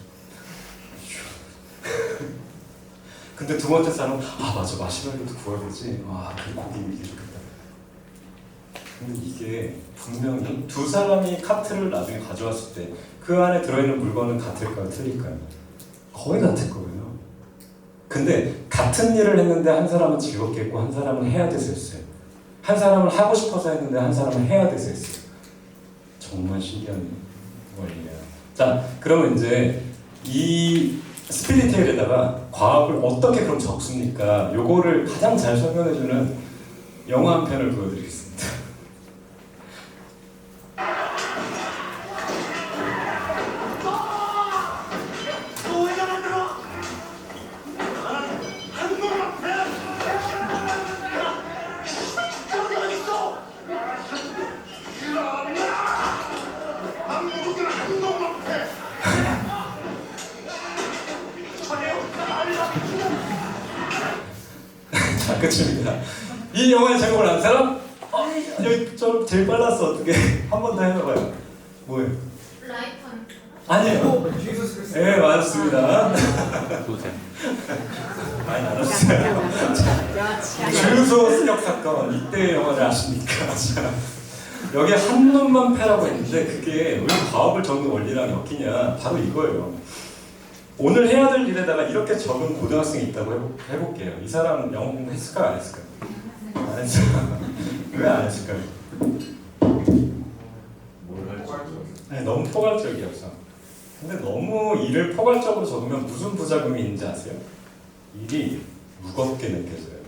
근데 두 번째 사람은 맞아 마시멜로도 구워야 되지. 그 고기 이게 좋겠다. 근데 이게 분명히 두 사람이 카트를 나중에 가져왔을 때 그 안에 들어있는 물건은 같을까요? 틀릴까요? 거의 같을 거예요. 근데 같은 일을 했는데 한 사람은 즐겁게 했고 한 사람은 해야 돼서 했어요. 한 사람은 하고 싶어서 했는데 한 사람은 해야 돼서 했어요. 정말 신기한 원리예요. 자, 그러면 이제 이 스피릿테일에다가 과학을 어떻게 그럼 적습니까? 요거를 가장 잘 설명해주는 영화 한 편을 보여드리겠습니다. 자, 끝입니다. 이 영화의 제목을 아는 사람? 여기 좀 제일 빨랐어. 어떻게? 한 번 더 해봐요. 뭐예요? 라이턴. 아니에요. 네, 맞았습니다. 많이 알았어요. 주유소 습격 사건, 이때의 영화를 아십니까? 자, 여기 한 놈만 패라고 했는데 그게 왜 과업을 적는 원리랑 엮이냐? 바로 이거예요. 오늘 해야 될 일에다가 이렇게 적은 고등학생이 있다고 해볼게요. 이 사람 영어 공부했을까요? 안 했을까요? 안 했어요. 왜 안 했을까요? 네, 너무 포괄적이었어. 근데 너무 일을 포괄적으로 적으면 무슨 부작용이 있는지 아세요? 일이 무겁게 느껴져요.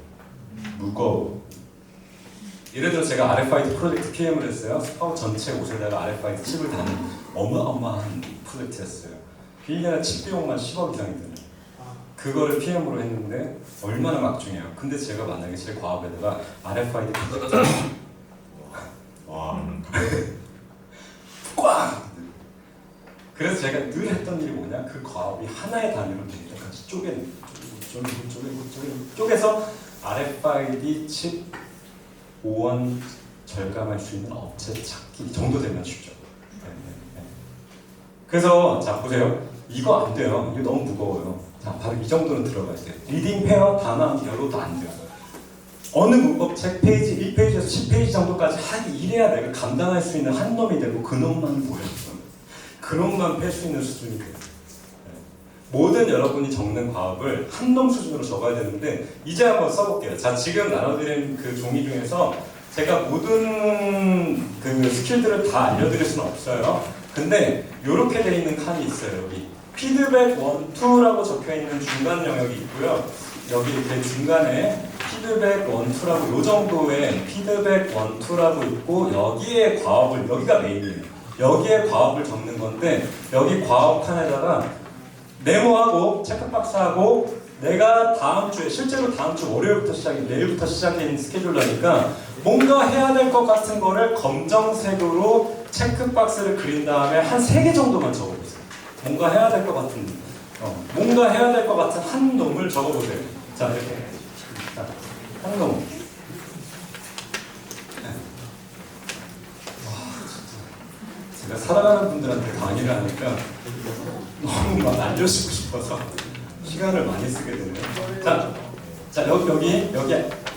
무거워. 예를 들어 제가 RFID 프로젝트 PM을 했어요. 스파우 전체 옷에다가 RFID 칩을 다는 어마어마한 프로젝트였어요. 1년에 칩 비용만 10억 이상이 드네요. 그거를 PM으로 했는데 얼마나 막중해요. 근데 제가 만약에 제 과업에다가 RFID 와 꽉! 그래서 제가 늘 했던 일이 뭐냐? 그 과업이 하나의 단위로 될 때까지 쪼개서 RFID 칩 5원 절감할 수 있는 업체 찾기 정도 되면 쉽죠. 그래서 자 보세요. 이거 안 돼요. 이거 너무 무거워요. 자 바로 이 정도는 들어가야 돼요. 리딩 페어 단어 별로도 안 돼요. 어느 문법책 페이지 1페이지에서 10페이지 정도까지 하기 이래야 내가 감당할 수 있는 한 놈이 되고 그 놈만 보여요. 그 놈만 뺄 수 있는 수준이 돼요. 모든 여러분이 적는 과업을 한 놈 수준으로 적어야 되는데 이제 한번 써볼게요. 자, 지금 나눠드린 그 종이 중에서 제가 모든 그 스킬들을 다 알려드릴 수는 없어요. 근데 이렇게 돼 있는 칸이 있어요. 여기 피드백 1, 2라고 적혀 있는 중간 영역이 있고요. 여기 이렇게 중간에 피드백 1, 2라고 요 정도의 피드백 1, 2라고 있고 여기에 과업을 여기가 메인이에요. 여기에 과업을 적는 건데 여기 과업 칸에다가 네모하고 체크박스하고 내가 다음 주에 실제로 다음 주 월요일부터 내일부터 시작인 스케줄러니까 뭔가 해야 될 것 같은 거를 검정색으로 체크박스를 그린 다음에 한 3개 정도만 적어보세요. 뭔가 해야 될 것 같은 뭔가 해야 될 것 같은 한 놈을 적어보세요. 자, 이렇게 자, 한 놈. 제가 살아가는 분들한테 강의를 하니까 너무 막 알려주고 싶어서 시간을 많이 쓰게 되네요. 자 여기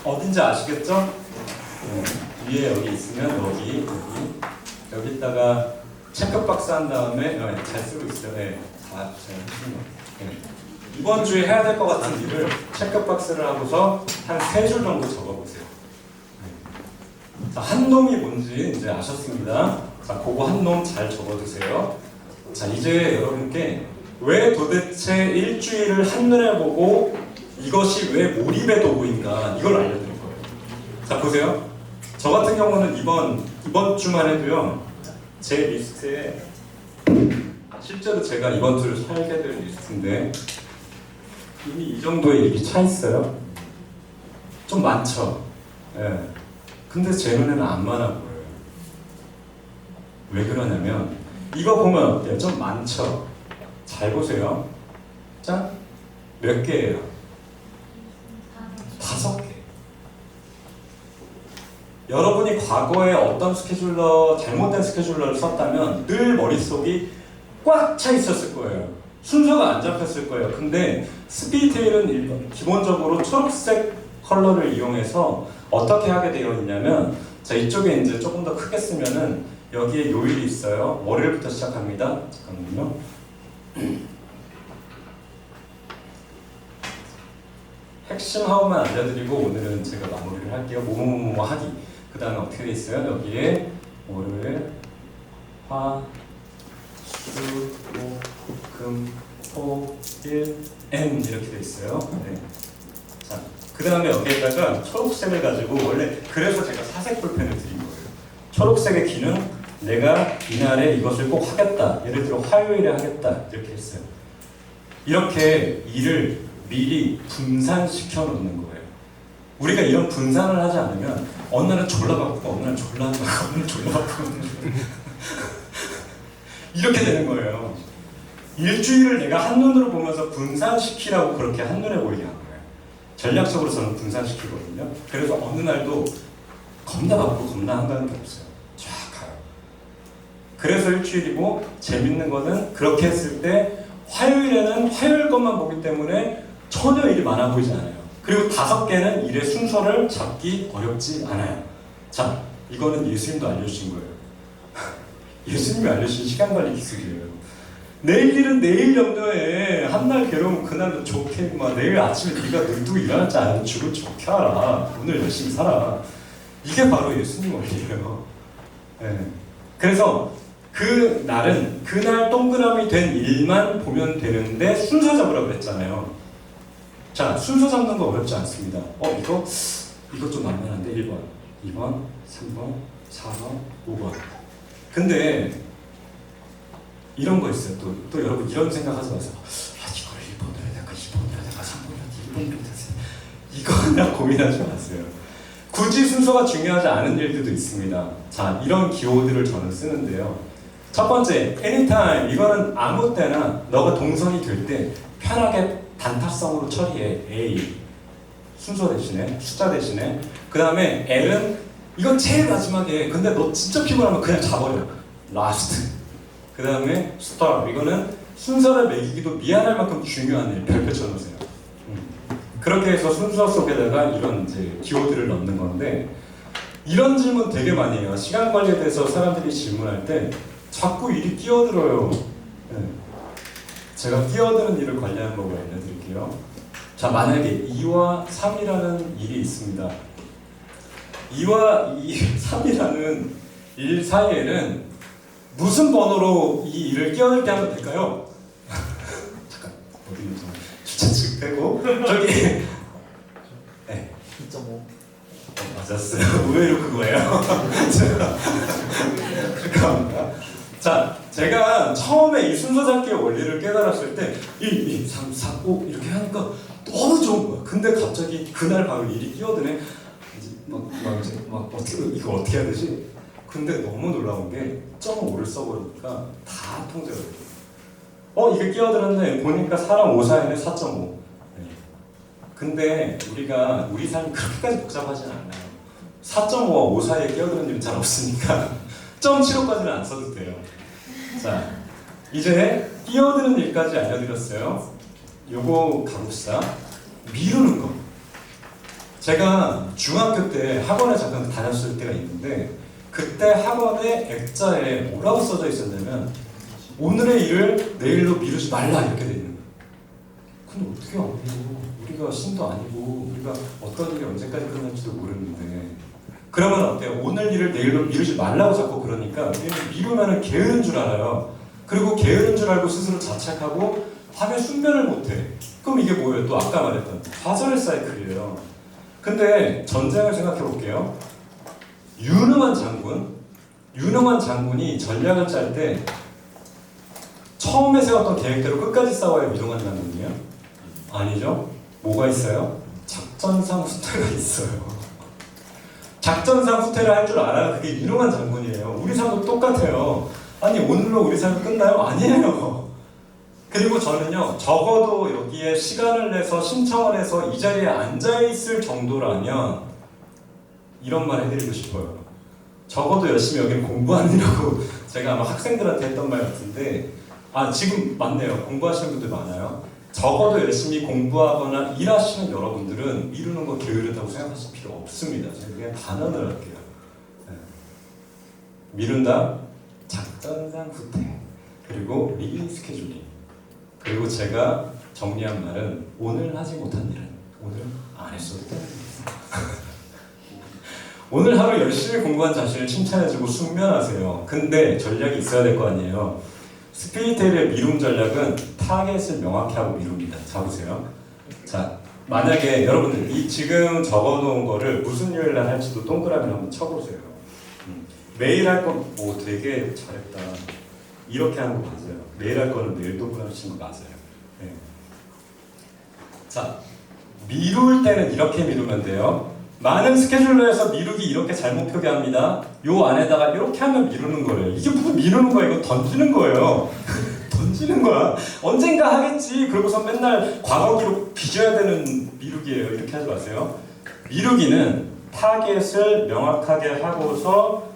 어딘지 아시겠죠? 위에 여기 있으면 여기다가 체크박스 한 다음에 잘 쓰고 있어요. 네, 다 제가 해준 거. 네. 이번 주에 해야 될 것 같은 일을 체크박스를 하고서 한 3줄 정도 적어보세요. 네. 자, 한 놈이 뭔지 이제 아셨습니다. 자, 그거 한 놈 잘 적어두세요. 자, 이제 여러분께 왜 도대체 일주일을 한눈에 보고 이것이 왜 몰입의 도구인가 이걸 알려드릴 거예요. 자, 보세요. 저 같은 경우는 이번 주만 해도요. 제 리스트에 실제로 제가 이번 주를 살게 될 리스트인데 이미 이 정도의 일이 차 있어요. 좀 많죠. 예. 근데 제 눈에는 안 많아 보여요. 왜 그러냐면 이거 보면 어때요? 좀 많죠? 잘 보세요. 자, 몇 개예요? 5개. 여러분이 과거에 어떤 잘못된 스케줄러를 썼다면 늘 머릿속이 꽉 차 있었을 거예요. 순서가 안 잡혔을 거예요. 근데 스피드테일은 기본적으로 초록색 컬러를 이용해서 어떻게 하게 되어 있냐면 자, 이쪽에 이제 조금 더 크게 쓰면은 여기에 요일이 있어요. 월요일부터 시작합니다. 잠깐만요. 핵심 하우만 알려드리고 오늘은 제가 마무리를 할게요. 뭐뭐뭐 하기. 그 다음에 어떻게 돼 있어요? 여기에 월요일, 화, 수, 목, 금, 토, 일, 엠 이렇게 돼 있어요. 네. 자, 그 다음에 여기에다가 초록색을 가지고 원래 그래서 제가 사색 볼펜을 드린 거예요. 초록색의 기능 내가 이날에 이것을 꼭 하겠다. 예를 들어 화요일에 하겠다. 이렇게 했어요. 이렇게 일을 미리 분산시켜 놓는 거예요. 우리가 이런 분산을 하지 않으면 어느 날은 졸라 바쁘고 어느 날은 졸라 바쁘고 어느 날은 졸라 바쁘고 이렇게 되는 거예요. 일주일을 내가 한눈으로 보면서 분산시키라고 그렇게 한눈에 보이게 한 거예요. 전략적으로 저는 분산시키거든요. 그래서 어느 날도 겁나 바쁘고 겁나 한가한 게 없어요. 쫙 가요. 그래서 일주일이고 재밌는 거는 그렇게 했을 때 화요일에는 화요일 것만 보기 때문에 전혀 일이 많아 보이지 않아요. 그리고 5개는 일의 순서를 잡기 어렵지 않아요. 자, 이거는 예수님도 알려주신 거예요. 예수님이 알려주신 시간관리 기술이에요. 내일 일은 내일 염려해. 한날 괴로우면 그날도 좋게 막 내일 아침에 네가 눈뜨고 일어났지 않으면 죽을 좋게 알아. 오늘 열심히 살아. 이게 바로 예수님 원리예요. 네. 그래서 그 날은 그날 동그라미 된 일만 보면 되는데 순서 잡으라고 했잖아요. 자, 순서 잡는 거 어렵지 않습니다. 이거 좀 만만한데 1번, 2번, 3번, 4번, 5번. 근데 이런 거 있어요. 또 여러분 이런 생각하지 마세요. 이걸 1번으로 해야 될까, 2번으로 해야 될까, 3번으로 해야 될까, 1번으로 해야 될까. 이거나 고민하지 마세요. 굳이 순서가 중요하지 않은 일들도 있습니다. 자, 이런 기호들을 저는 쓰는데요. 첫 번째, anytime. 이거는 아무 때나 너가 동선이 될 때 편하게 단타성으로 처리해. A. 순서 대신에, 숫자 대신에. 그 다음에 L은 이건 제일 마지막에 근데 너 진짜 피곤하면 그냥 자버려. last. 그 다음에 star. 이거는 순서를 매기기도 미안할 만큼 중요한 일. 별표 쳐놓으세요. 그렇게 해서 순서 속에다가 이런 이제 기호들을 넣는 건데 이런 질문 되게 많이 해요. 시간 관리에 대해서 사람들이 질문할 때 자꾸 일이 끼어들어요. 네. 제가 끼어드는 일을 관리하는 법을 알려드릴게요. 자, 만약에 2와 3이라는 일이 있습니다. 2와 3이라는 일 사이에는 무슨 번호로 이 일을 끼어들게 하면 될까요? 잠깐, 어디 있는 주차측 빼고 저기 네. 2.5. 맞았어요. 의외로 그거예요. 축하합니다. 자, 제가 처음에 이 순서 잡기의 원리를 깨달았을 때 1, 2, 3, 4, 5 이렇게 하니까 너무 좋은 거야. 근데 갑자기 그날 밤에 일이 끼어드네. 이제 막 어떻게 이거 어떻게 해야 되지? 근데 너무 놀라운 게 0.5를 써버리니까 다 통제가 돼요. 이게 끼어들었네. 보니까 사람 5 사이에 4.5. 근데 우리 삶이 그렇게까지 복잡하진 않아요. 4.5와 5 사이에 끼어드는 일은 잘 없으니까 0.75까지는 안 써도 돼요. 자, 이제 끼어드는 일까지 알려드렸어요. 요거 가봅시다. 미루는 거. 제가 중학교 때 학원에 잠깐 다녔을 때가 있는데 그때 학원의 액자에 뭐라고 써져 있었냐면 오늘의 일을 내일로 미루지 말라 이렇게 돼 있는 거예요. 근데 어떻게 알고? 우리가 신도 아니고 우리가 어떤 일이 언제까지 끝날지도 모르는데 그러면 어때요? 오늘 일을 내일로 미루지 말라고 자꾸 그러니까 우리는 미루면은 게으른 줄 알아요. 그리고 게으른 줄 알고 스스로 자책하고 밤에 숙면을 못해. 그럼 이게 뭐예요? 또 아까 말했던 좌절 사이클이에요. 근데 전쟁을 생각해 볼게요. 유능한 장군이 전략을 짤 때 처음에 세웠던 계획대로 끝까지 싸워야 유능한 장군이에요? 아니죠. 뭐가 있어요? 작전상 후퇴가 있어요. 작전상 후퇴를 할 줄 알아야 그게 유능한 장군이에요. 우리 삶도 똑같아요. 아니 오늘로 우리 삶이 끝나요? 아니에요. 그리고 저는요 적어도 여기에 시간을 내서 신청을 해서 이 자리에 앉아있을 정도라면 이런 말 해드리고 싶어요. 적어도 열심히 여기는 공부하느라고 제가 아마 학생들한테 했던 말 같은데 지금 맞네요. 공부하시는 분들 많아요. 적어도 열심히 공부하거나 일하시는 여러분들은 미루는 거 게으르다고 생각하실 필요 없습니다. 제가 그냥 단언을 할게요. 네. 미룬다, 작전상 후퇴, 그리고 리스케줄링. 그리고 제가 정리한 말은 오늘 하지 못한 일은 오늘 안 했어도 되는 거예요. 오늘 하루 열심히 공부한 자신을 칭찬해주고 숙면하세요. 근데 전략이 있어야 될 거 아니에요. 스피리텔의 미룸 전략은 타겟을 명확히 하고 미룹니다. 자 보세요. 자 만약에 여러분들 이 지금 적어놓은 거를 무슨 요일 날 할지도 동그라미를 한번 쳐보세요. 매일 할 건 되게 잘했다. 이렇게 하는 거 맞아요. 매일 할 거는 매일 동그라미 치는 거 맞아요. 네. 자 미룰 때는 이렇게 미루면 돼요. 많은 스케줄러에서 미루기 이렇게 잘못 표기합니다. 요 안에다가 이렇게 하면 미루는 거예요. 이게 무슨 미루는 거야? 이거 던지는 거예요. 던지는 거야. 언젠가 하겠지. 그러고서 맨날 과거 기록 빚어야 되는 미루기예요. 이렇게 하지 마세요. 미루기는 타겟을 명확하게 하고서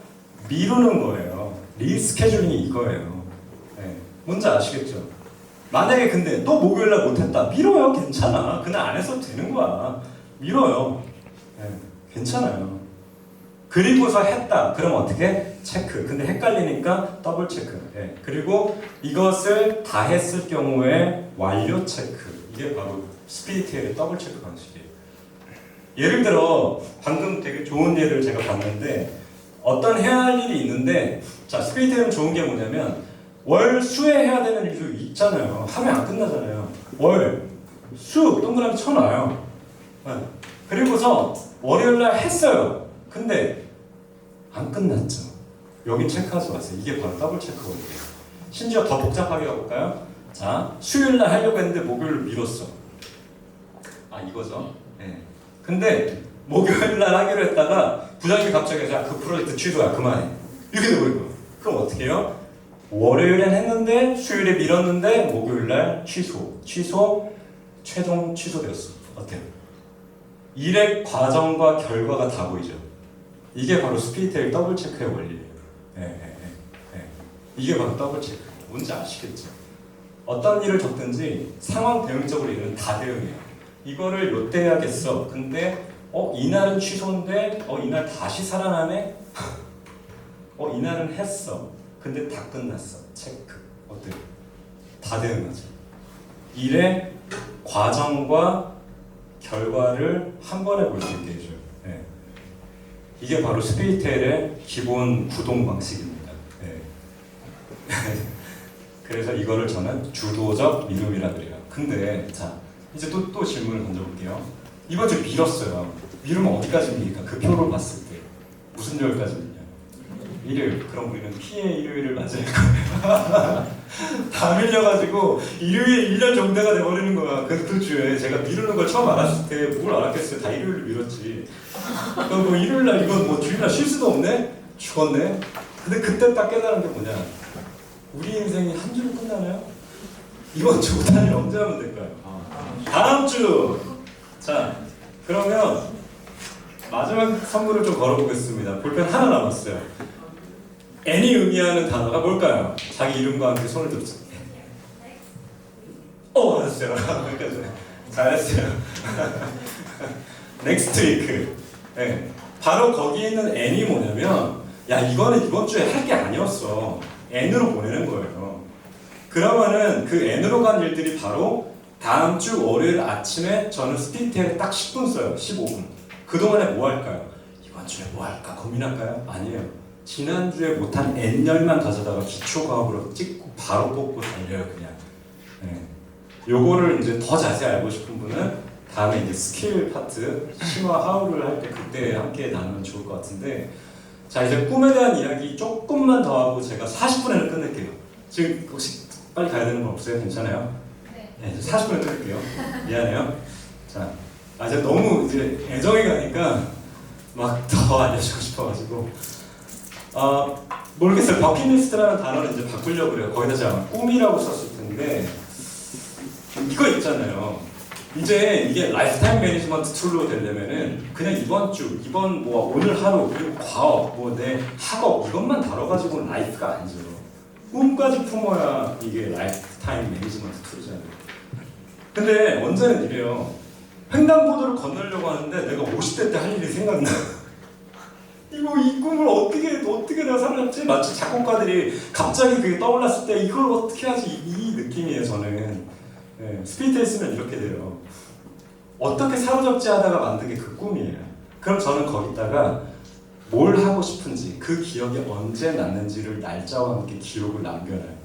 미루는 거예요. 리스케줄링이 이거예요. 네. 뭔지 아시겠죠? 만약에 근데 또 목요일날 못했다. 미뤄요. 괜찮아. 그날 안 해서 되는 거야. 미뤄요. 네, 괜찮아요. 그리고서 했다. 그럼 어떻게? 체크. 근데 헷갈리니까 더블 체크. 네. 그리고 이것을 다 했을 경우에 완료 체크. 이게 바로 스피리트의 더블 체크 방식이에요. 예를 들어 방금 되게 좋은 예를 제가 봤는데 어떤 해야 할 일이 있는데 자 스피리트는 좋은 게 뭐냐면 월 수에 해야 되는 일도 있잖아요. 하면 안 끝나잖아요. 월 수 동그라미 쳐놔요. 네. 그리고서 월요일날 했어요. 근데 안 끝났죠. 여긴 체크하지 마세요. 이게 바로 더블 체크거든요. 심지어 더 복잡하게 가볼까요? 자, 수요일날 하려고 했는데 목요일을 미뤘어. 이거죠. 네. 근데 목요일날 하기로 했다가 부장님이 갑자기 그 프로젝트 취소야. 그만해. 이렇게 돼버린 거예요. 그럼 어떻게 해요? 월요일엔 했는데 수요일에 미뤘는데 목요일날 취소. 최종 취소되었어. 어때요? 일의 과정과 결과가 다 보이죠. 이게 바로 스피리트의 더블 체크의 원리예요. 이게 바로 더블 체크. 뭔지 아시겠죠? 어떤 일을 적든지 상황 대응적으로 일은 다 대응해요. 이거를 요때 해야겠어. 근데 이날은 취소인데 이날 다시 살아나네. 이날은 했어. 근데 다 끝났어. 체크. 어때요? 다 대응하죠. 일의 과정과 결과를 한 번에 볼 수 있게 해줘요. 예. 이게 바로 스피리텔의 기본 구동 방식입니다. 예. 그래서 이거를 저는 주도적 미룸이라 그래요. 근데 자 이제 또 질문을 던져볼게요. 이번 주에 밀었어요. 미루면 어디까지 밀까? 그 표를 봤을 때 무슨 요일까지 밀냐? 일요일. 그럼 우리는 피해 일요일을 맞을 거예요. 다 밀려가지고 일요일 1년 정도가 돼버리는 거야. 그 주에 제가 미루는 걸 처음 알았을 때 뭘 알았겠어요. 다 일요일로 밀었지. 그럼 뭐 일요일날 이건 뭐 주일날 쉴 수도 없네? 죽었네? 근데 그때 딱 깨달은 게 뭐냐? 우리 인생이 한 주로 끝나나요? 이번 주 단일 언제 하면 될까요? 다음 주! 자, 그러면 마지막 선물을 좀 걸어보겠습니다. 볼펜 하나 남았어요. N이 의미하는 단어가 뭘까요? 자기 이름과 함께 손을 들었어요. 알았어요. 여기까지. 잘했어요. 넥스트 위크. 네. 바로 거기에 있는 N이 뭐냐면 야 이거는 이번 주에 할 게 아니었어. N으로 보내는 거예요. 그러면은 그 N으로 간 일들이 바로 다음 주 월요일 아침에 저는 스피리텔에 딱 10분 써요. 15분. 그동안에 뭐 할까요? 이번 주에 뭐 할까 고민할까요? 아니에요. 지난주에 못한 N열만 가져다가 기초과학으로 찍고 바로 뽑고 달려요 그냥. 네. 요거를 이제 더 자세히 알고 싶은 분은 다음에 이제 스킬 파트 심화 하우를 할 때 그때 함께 나누면 좋을 것 같은데 자 이제 꿈에 대한 이야기 조금만 더 하고 제가 40분에는 끝낼게요. 지금 혹시 빨리 가야 되는 건 없어요? 괜찮아요? 네, 40분에 끊을게요. 미안해요. 자, 이제 너무 이제 애정이 가니까 막 더 알려주고 싶어가지고 모르겠어요. 버킷리스트라는 단어를 이제 바꾸려고 그래요. 거기다 제가 꿈이라고 썼을 텐데 이거 있잖아요. 이제 이게 라이프타임 매니지먼트 툴로 되려면은 그냥 이번 뭐 오늘 하루 그리고 과업 뭐 내 학업 이것만 다뤄가지고는 라이프가 아니죠. 꿈까지 품어야 이게 라이프타임 매니지먼트 툴이잖아요. 근데 원자는 이래요. 횡단보도를 건너려고 하는데 내가 50대 때 할 일이 생각나. 이 꿈을 어떻게 내가 살았지? 마치 작곡가들이 갑자기 그게 떠올랐을 때 이걸 어떻게 하지? 이 느낌이에요 저는. 네, 스피리트에 있으면 이렇게 돼요. 어떻게 사로잡지 하다가 만든 게 그 꿈이에요. 그럼 저는 거기다가 뭘 하고 싶은지 그 기억이 언제 났는지를 날짜와 함께 기록을 남겨놔요.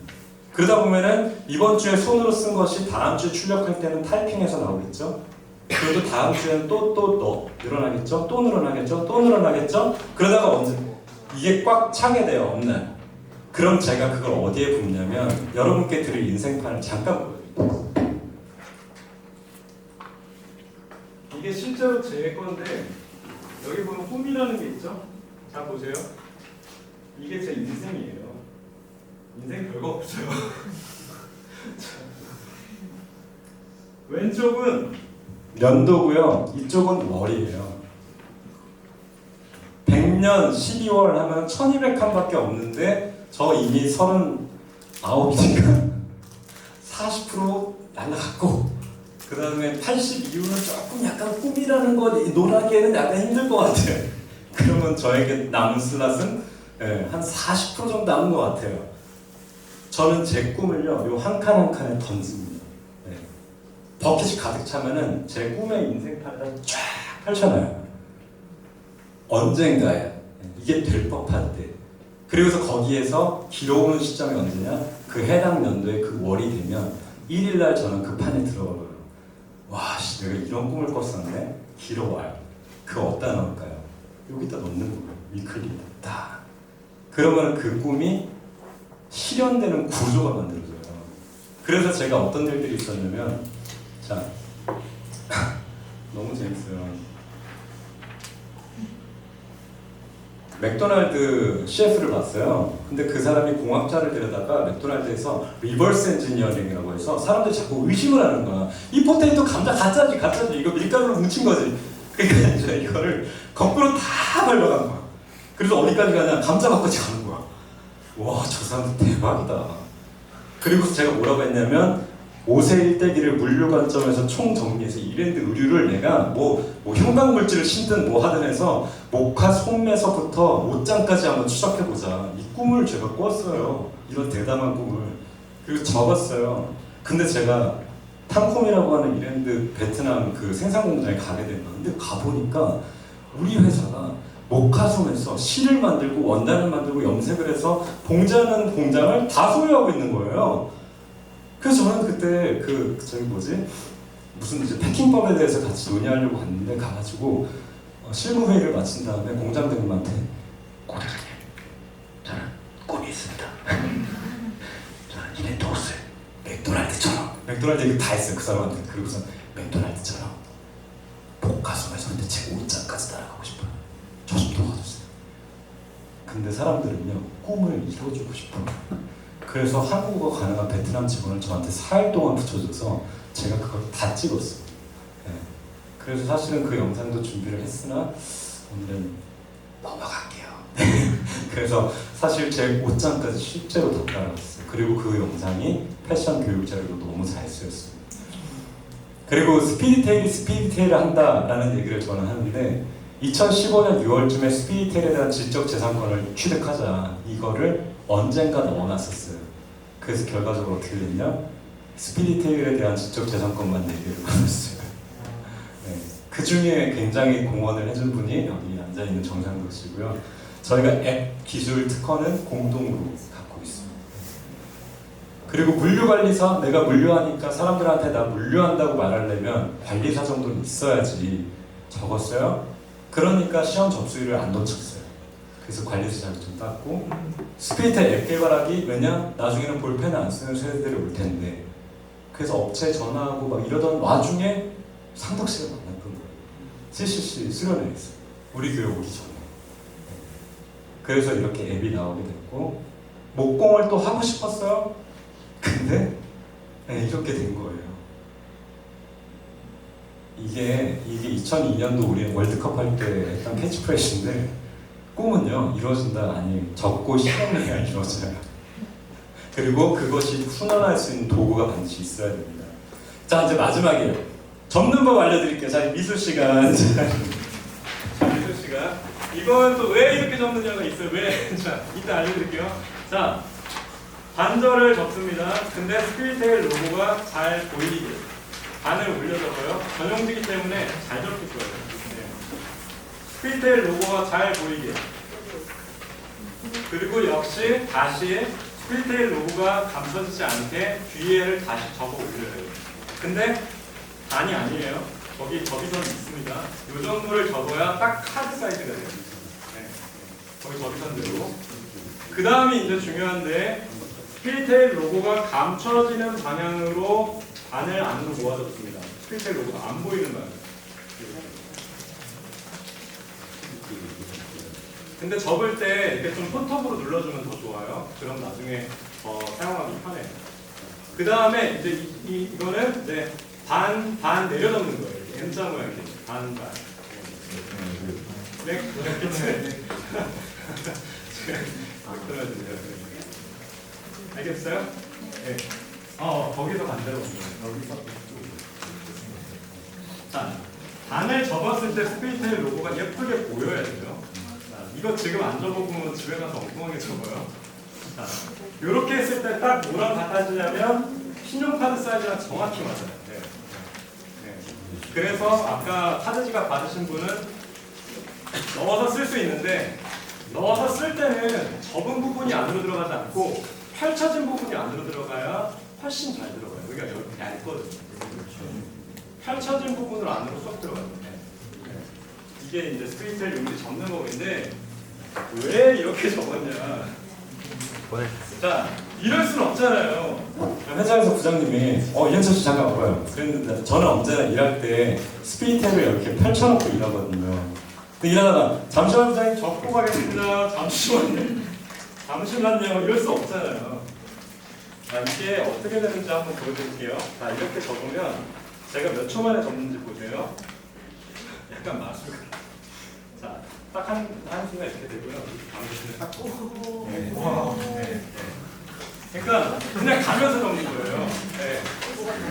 그러다 보면은 이번 주에 손으로 쓴 것이 다음 주에 출력할 때는 타이핑해서 나오겠죠? 그리고 다음 주에는 또 늘어나겠죠? 또 늘어나겠죠? 또 늘어나겠죠? 그러다가 언제 이게 꽉 차게 돼요 어느 날. 그럼 제가 그걸 어디에 붓냐면 여러분께 드릴 인생판을 잠깐 보여드릴게요. 이게 실제로 제 건데 여기 보면 꿈이라는 게 있죠? 자 보세요. 이게 제 인생이에요. 인생 별거 없어요. 왼쪽은 년도고요. 이쪽은 월이에요. 100년 12월 하면 1200칸밖에 없는데 저 이미 39이니까 40% 날라갔고 그 다음에 80 이후는 조금 약간 꿈이라는 거 논하기에는 약간 힘들 것 같아요. 그러면 저에게 남은 슬롯은 한 40% 정도 남은 것 같아요. 저는 제 꿈을요, 요 한 칸 한 칸에 던집니다. 네. 버킷이 가득 차면은 제 꿈의 인생판을 쫙 펼쳐놔요. 언젠가에 이게 될 법할 때. 그리고서 거기에서 길어오는 시점이 언제냐? 그 해당 연도에 그 월이 되면 1일날 저는 그 판에 들어가요. 와, 씨, 내가 이런 꿈을 꿨었네? 길어와요. 그거 어디다 넣을까요? 여기다 넣는 거예요. 위클리에다. 딱. 그러면 그 꿈이 실현되는 구조가 만들어져요. 그래서 제가 어떤 일들이 있었냐면, 자, 너무 재밌어요. 맥도날드 CF를 봤어요. 근데 그 사람이 공학자를 데려다가 맥도날드에서 리버스 엔지니어링이라고 해서 사람들이 자꾸 의심을 하는 거야. 이 포테이토 감자 가짜지 이거 밀가루로 뭉친 거지. 그러니까 이제 이거를 거꾸로 다 밟아간 거야. 그래서 어디까지 가냐? 감자 갖고지 가는 거야. 와, 저 사람들 대박이다. 그리고 제가 뭐라고 했냐면 5세 1대기를 물류 관점에서 총 정리해서 이랜드 의류를 내가 뭐 형광물질을 신든 뭐 하든 해서 목화 소매서부터 옷장까지 한번 추적해보자. 이 꿈을 제가 꿨어요. 이런 대담한 꿈을. 그리고 적었어요. 근데 제가 탕콤이라고 하는 이랜드 베트남 그 생산 공장에 가게 된 거야. 근데 가보니까 우리 회사가 목화솜에서 실을 만들고 원단을 만들고 염색을 해서 봉제하는 공장을 다 소유하고 있는 거예요. 그래서 저는 그때 그 저기 뭐지 무슨 이제 패킹법에 대해서 같이 논의하려고 갔는데 가가지고 실무 회의를 마친 다음에 공장장님한테 고객님 저는 꿈이 있습니다. 저는 이랜드 옷을 맥도날드 얘기 다 했어요 그 사람한테. 그리고서 맥도날드처럼 목화솜에서 근데 제 옷장까지 따라가고 싶어요. 저 좀 도와주세요. 근데 사람들은요 꿈을 이뤄주고 싶어요. 그래서 한국어 가능한 베트남 직원을 저한테 4일 동안 붙여줘서 제가 그걸 다 찍었어요. 네. 그래서 사실은 그 영상도 준비를 했으나 오늘은 넘어갈게요. 그래서 사실 제 옷장까지 실제로 다 따라갔어요. 그리고 그 영상이 패션 교육 자료로 너무 잘 쓰였어요. 그리고 스피디테일을 한다라는 얘기를 저는 하는데 2015년 6월쯤에 스피디테일에 대한 지적재산권을 취득하자 이거를 언젠가 넣어놨었어요. 그래서 결과적으로 어떻게 됐냐? 스피디테일에 대한 지적재산권만 4개를 받았어요. 네. 그 중에 굉장히 공헌을 해준 분이 여기 앉아있는 정상덕 씨고요. 저희가 앱 기술 특허는 공동으로 갖고 있습니다. 그리고 물류관리사, 내가 물류하니까 사람들한테 나 물류한다고 말하려면 관리사 정도는 있어야지 적었어요. 그러니까 시험 접수율을 안 놓쳤어요. 그래서 관리사 자료 좀 땄고 스피디테일 앱 개발하기 왜냐? 나중에는 볼펜 안 쓰는 세대들이 올 텐데 그래서 업체에 전화하고 막 이러던 와중에 상덕 씨가 만났던 거예요. CCC 수련회 있어요. 우리 교회 오기 전에. 그래서 이렇게 앱이 나오게 됐고 목공을 또 하고 싶었어요. 근데 네, 이렇게 된 거예요. 이게 2002년도 우리 월드컵 할 때 했던 캐치프레이즈인데 꿈은요 이루어진다 아니 적고 실현해야 이루어져요. 그리고 그것이 훈련할 수 있는 도구가 반드시 있어야 됩니다. 자 이제 마지막이에요. 접는 법 알려드릴게요. 자 미술 시간. 자 미술 시간. 이건 또 왜 이렇게 접느냐가 있어요. 왜? 자 이따 알려드릴게요. 자 반절을 접습니다. 근데 스피디테일 로고가 잘 보이게 반을 올려줘서요. 전용지기 때문에 잘 접힐 거예요. 네. 스피디테일 로고가 잘 보이게. 그리고 역시 다시 스피디테일 로고가 감춰지지 않게 뒤에를 다시 접어 올려요. 근데 반이 아니에요. 저기 접이선이 있습니다. 이 정도를 접어야 딱 카드 사이즈가 돼요. 네. 거기 접이선대로. 그 다음이 이제 중요한데 스피디테일 로고가 감춰지는 방향으로 반을 안으로 모아줬습니다. 스피디테일 로고가 안 보이는 방향. 근데 접을 때 이렇게 좀 손톱으로 눌러주면 더 좋아요. 그럼 나중에 사용하기 편해요. 그 다음에 이제 이거는 이제 반 내려놓는 거예요. 이렇게 M자 모양 이렇게 반. 네, 알겠어요? 네. 거기서 반대로 여기서. 자, 반을 접었을 때 스피디테일 로고가 예쁘게 보여야 돼요. 자, 이거 지금 안 접어보면 집에 가서 엉뚱하게 접어요. 자, 이렇게 했을 때 딱 뭐랑 같아지냐면 신용카드 사이즈랑 정확히 맞아요. 네. 네. 그래서 아까 카드 지갑 받으신 분은 넣어서 쓸 수 있는데 넣어서 쓸 때는 접은 부분이 안으로 들어가지 않고 펼쳐진 부분이 안으로 들어가야 훨씬 잘 들어가요. 여기가 얇거든요. 펼쳐진 부분으로 안으로 쏙 들어가요. 네. 이게 이제 스피디테일 용지 접는 법인데 왜 이렇게 접었냐? 자, 이럴 순 없잖아요. 회사에서 부장님이 이현철 씨 잠깐 와봐요. 그랬는데 저는 언제나 일할 때 스피디테일을 이렇게 펼쳐놓고 일하거든요. 근데 일하다가 잠시만 부장님 접고 가겠습니다. 잠시만요. 이럴 수 없잖아요. 자, 이게 어떻게 되는지 한번 보여드릴게요. 자, 이렇게 접으면 제가 몇 초 만에 접는지 보세요. 약간 마술. 자, 딱 한순간 이렇게 되고요. 가운데 딱 꽂고. 네. 네. 그러니까 그냥 가면서 접는 거예요. 네.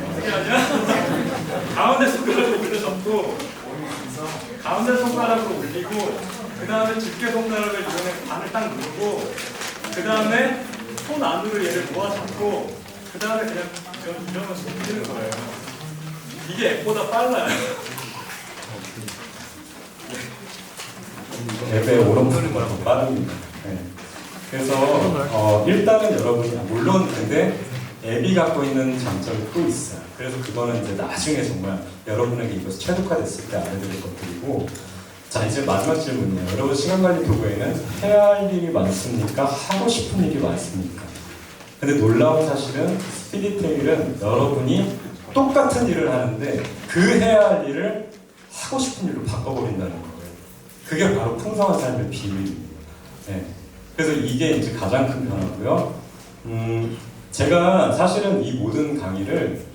어떻게 하냐? 가운데 손가락으로 올려 접고, 가운데 손가락으로 올리고, 그 다음에 집게 손가락을 이용해 반을 딱 누르고, 그 다음에 손 안으로 얘를 모아 잡고, 그 다음에 그냥 이러면서 올리는 거예요. 이게 앱보다 빨라요. 앱의 오른쪽보다 더 빠릅니다. 네. 그래서 일단은 여러분이 물론 근데 앱이 갖고 있는 장점이 또 있어요. 그래서 그거는 이제 나중에 정말 여러분에게 이것이 최적화됐을 때 알려드릴 것들이고, 자 이제 마지막 질문이에요. 여러분 시간관리 도구에는 해야 할 일이 많습니까? 하고 싶은 일이 많습니까? 근데 놀라운 사실은 스피디테일은 여러분이 똑같은 일을 하는데 그 해야 할 일을 하고 싶은 일로 바꿔버린다는 거예요. 그게 바로 풍성한 삶의 비밀입니다. 네. 그래서 이게 이제 가장 큰 변화고요. 제가 사실은 이 모든 강의를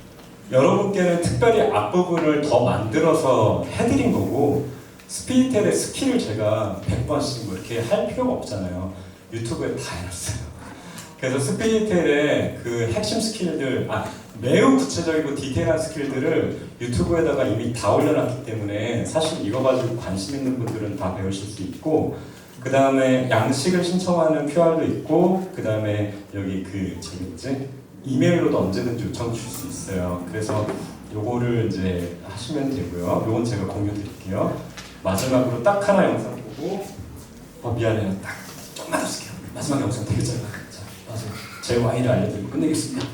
여러분께는 특별히 앞부분을 더 만들어서 해드린 거고, 스피디텔의 스킬을 제가 100번씩 뭐 이렇게 할 필요가 없잖아요. 유튜브에 다 해놨어요. 그래서 스피디텔의 그 핵심 스킬들, 매우 구체적이고 디테일한 스킬들을 유튜브에다가 이미 다 올려놨기 때문에 사실 이거 가지고 관심 있는 분들은 다 배우실 수 있고, 그 다음에 양식을 신청하는 QR도 있고, 그 다음에 여기 저기 뭐지? 이메일로도 언제든지 요청 줄 수 있어요. 그래서 요거를 이제 하시면 되고요. 요건 제가 공유 드릴게요. 마지막으로 딱 하나 영상 보고, 미안해요. 딱 조금만 더 쓸게요. 마지막 영상 되게 짧아요. 자, 맞아요. 제 Y를 알려드리고 끝내겠습니다.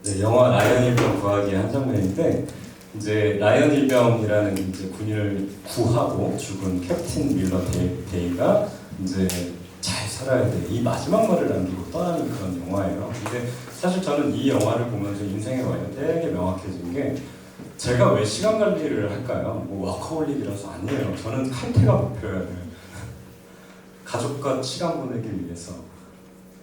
네, 영화 라이언 일병 구하기의 한 장면인데, 이제 라이언 일병이라는 이제 군인을 구하고 죽은 캡틴 밀러 데이가 이제 잘 살아야 돼, 이 마지막 말을 남기고 떠나는 그런 영화예요. 근데 사실 저는 이 영화를 보면서 인생의 와이가 되게 명확해진 게, 제가 왜 시간 관리를 할까요? 뭐 워커홀릭이라서 아니에요. 저는 칼퇴가 목표예요. 가족과 시간 보내기 위해서.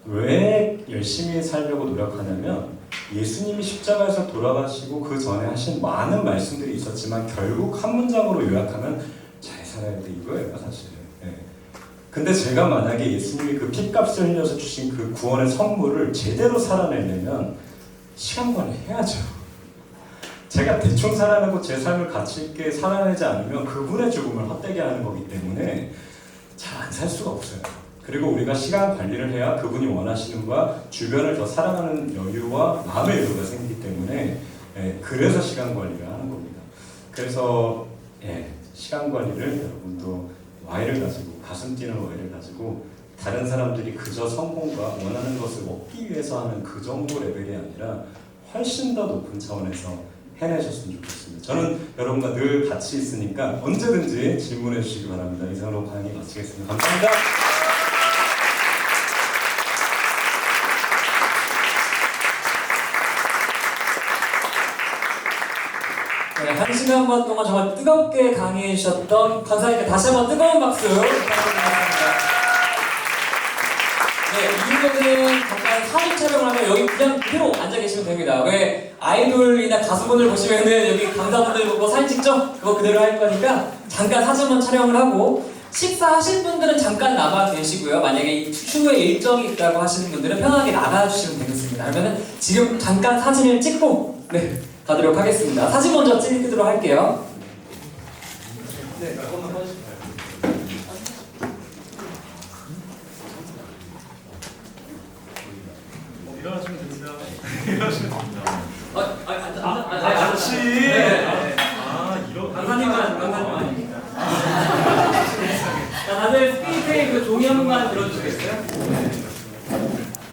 왜 열심히 살려고 노력하냐면, 예수님이 십자가에서 돌아가시고 그 전에 하신 많은 말씀들이 있었지만 결국 한 문장으로 요약하면 잘 살아야 돼, 이거예요 사실은. 네. 근데 제가 만약에 예수님이 그 핏값을 흘려서 주신 그 구원의 선물을 제대로 살아내려면 시간 관리해야죠. 제가 대충 살아내고 제 삶을 가치 있게 살아내지 않으면 그분의 죽음을 헛되게 하는 거기 때문에 잘 안 살 수가 없어요. 그리고 우리가 시간 관리를 해야 그분이 원하시는 바와 주변을 더 사랑하는 여유와 마음의 여유가 생기기 때문에, 그래서 시간 관리를 하는 겁니다. 그래서 시간 관리를 여러분도 Y를 가지고, 가슴 뛰는 Y를 가지고, 다른 사람들이 그저 성공과 원하는 것을 얻기 위해서 하는 그 정도 레벨이 아니라 훨씬 더 높은 차원에서 해내셨으면 좋겠습니다. 저는 여러분과 늘 같이 있으니까 언제든지 질문해 주시기 바랍니다. 이상으로 강의 마치겠습니다. 감사합니다. 네, 1시간 반 동안 정말 뜨겁게 강의해 주셨던 강사님께 다시 한번 뜨거운 박수 부탁드리겠습니다. 네, 이후에는 잠깐 사진 촬영을 하면 여기 그냥 그대로 앉아 계시면 됩니다. 왜 아이돌이나 가수분들 보시면은 여기 강사분들 보고 사진 찍죠? 그거 그대로 할 거니까 잠깐 사진만 촬영을 하고 식사하실 분들은 잠깐 남아 계시고요. 만약에 추후에 일정이 있다고 하시는 분들은 편하게 나가주시면 되겠습니다. 그러면은 지금 잠깐 사진을 찍고 네 가도록 하겠습니다. 사진 먼저 찍도록 할게요. 네, 한번 해주실까요? 일어나시면 됩니다. 일어나시면 됩니다. 같이. 네. 이런 강사님만. 자, 다들 스피드 테이프 종이 한 번만 들어주시겠어요?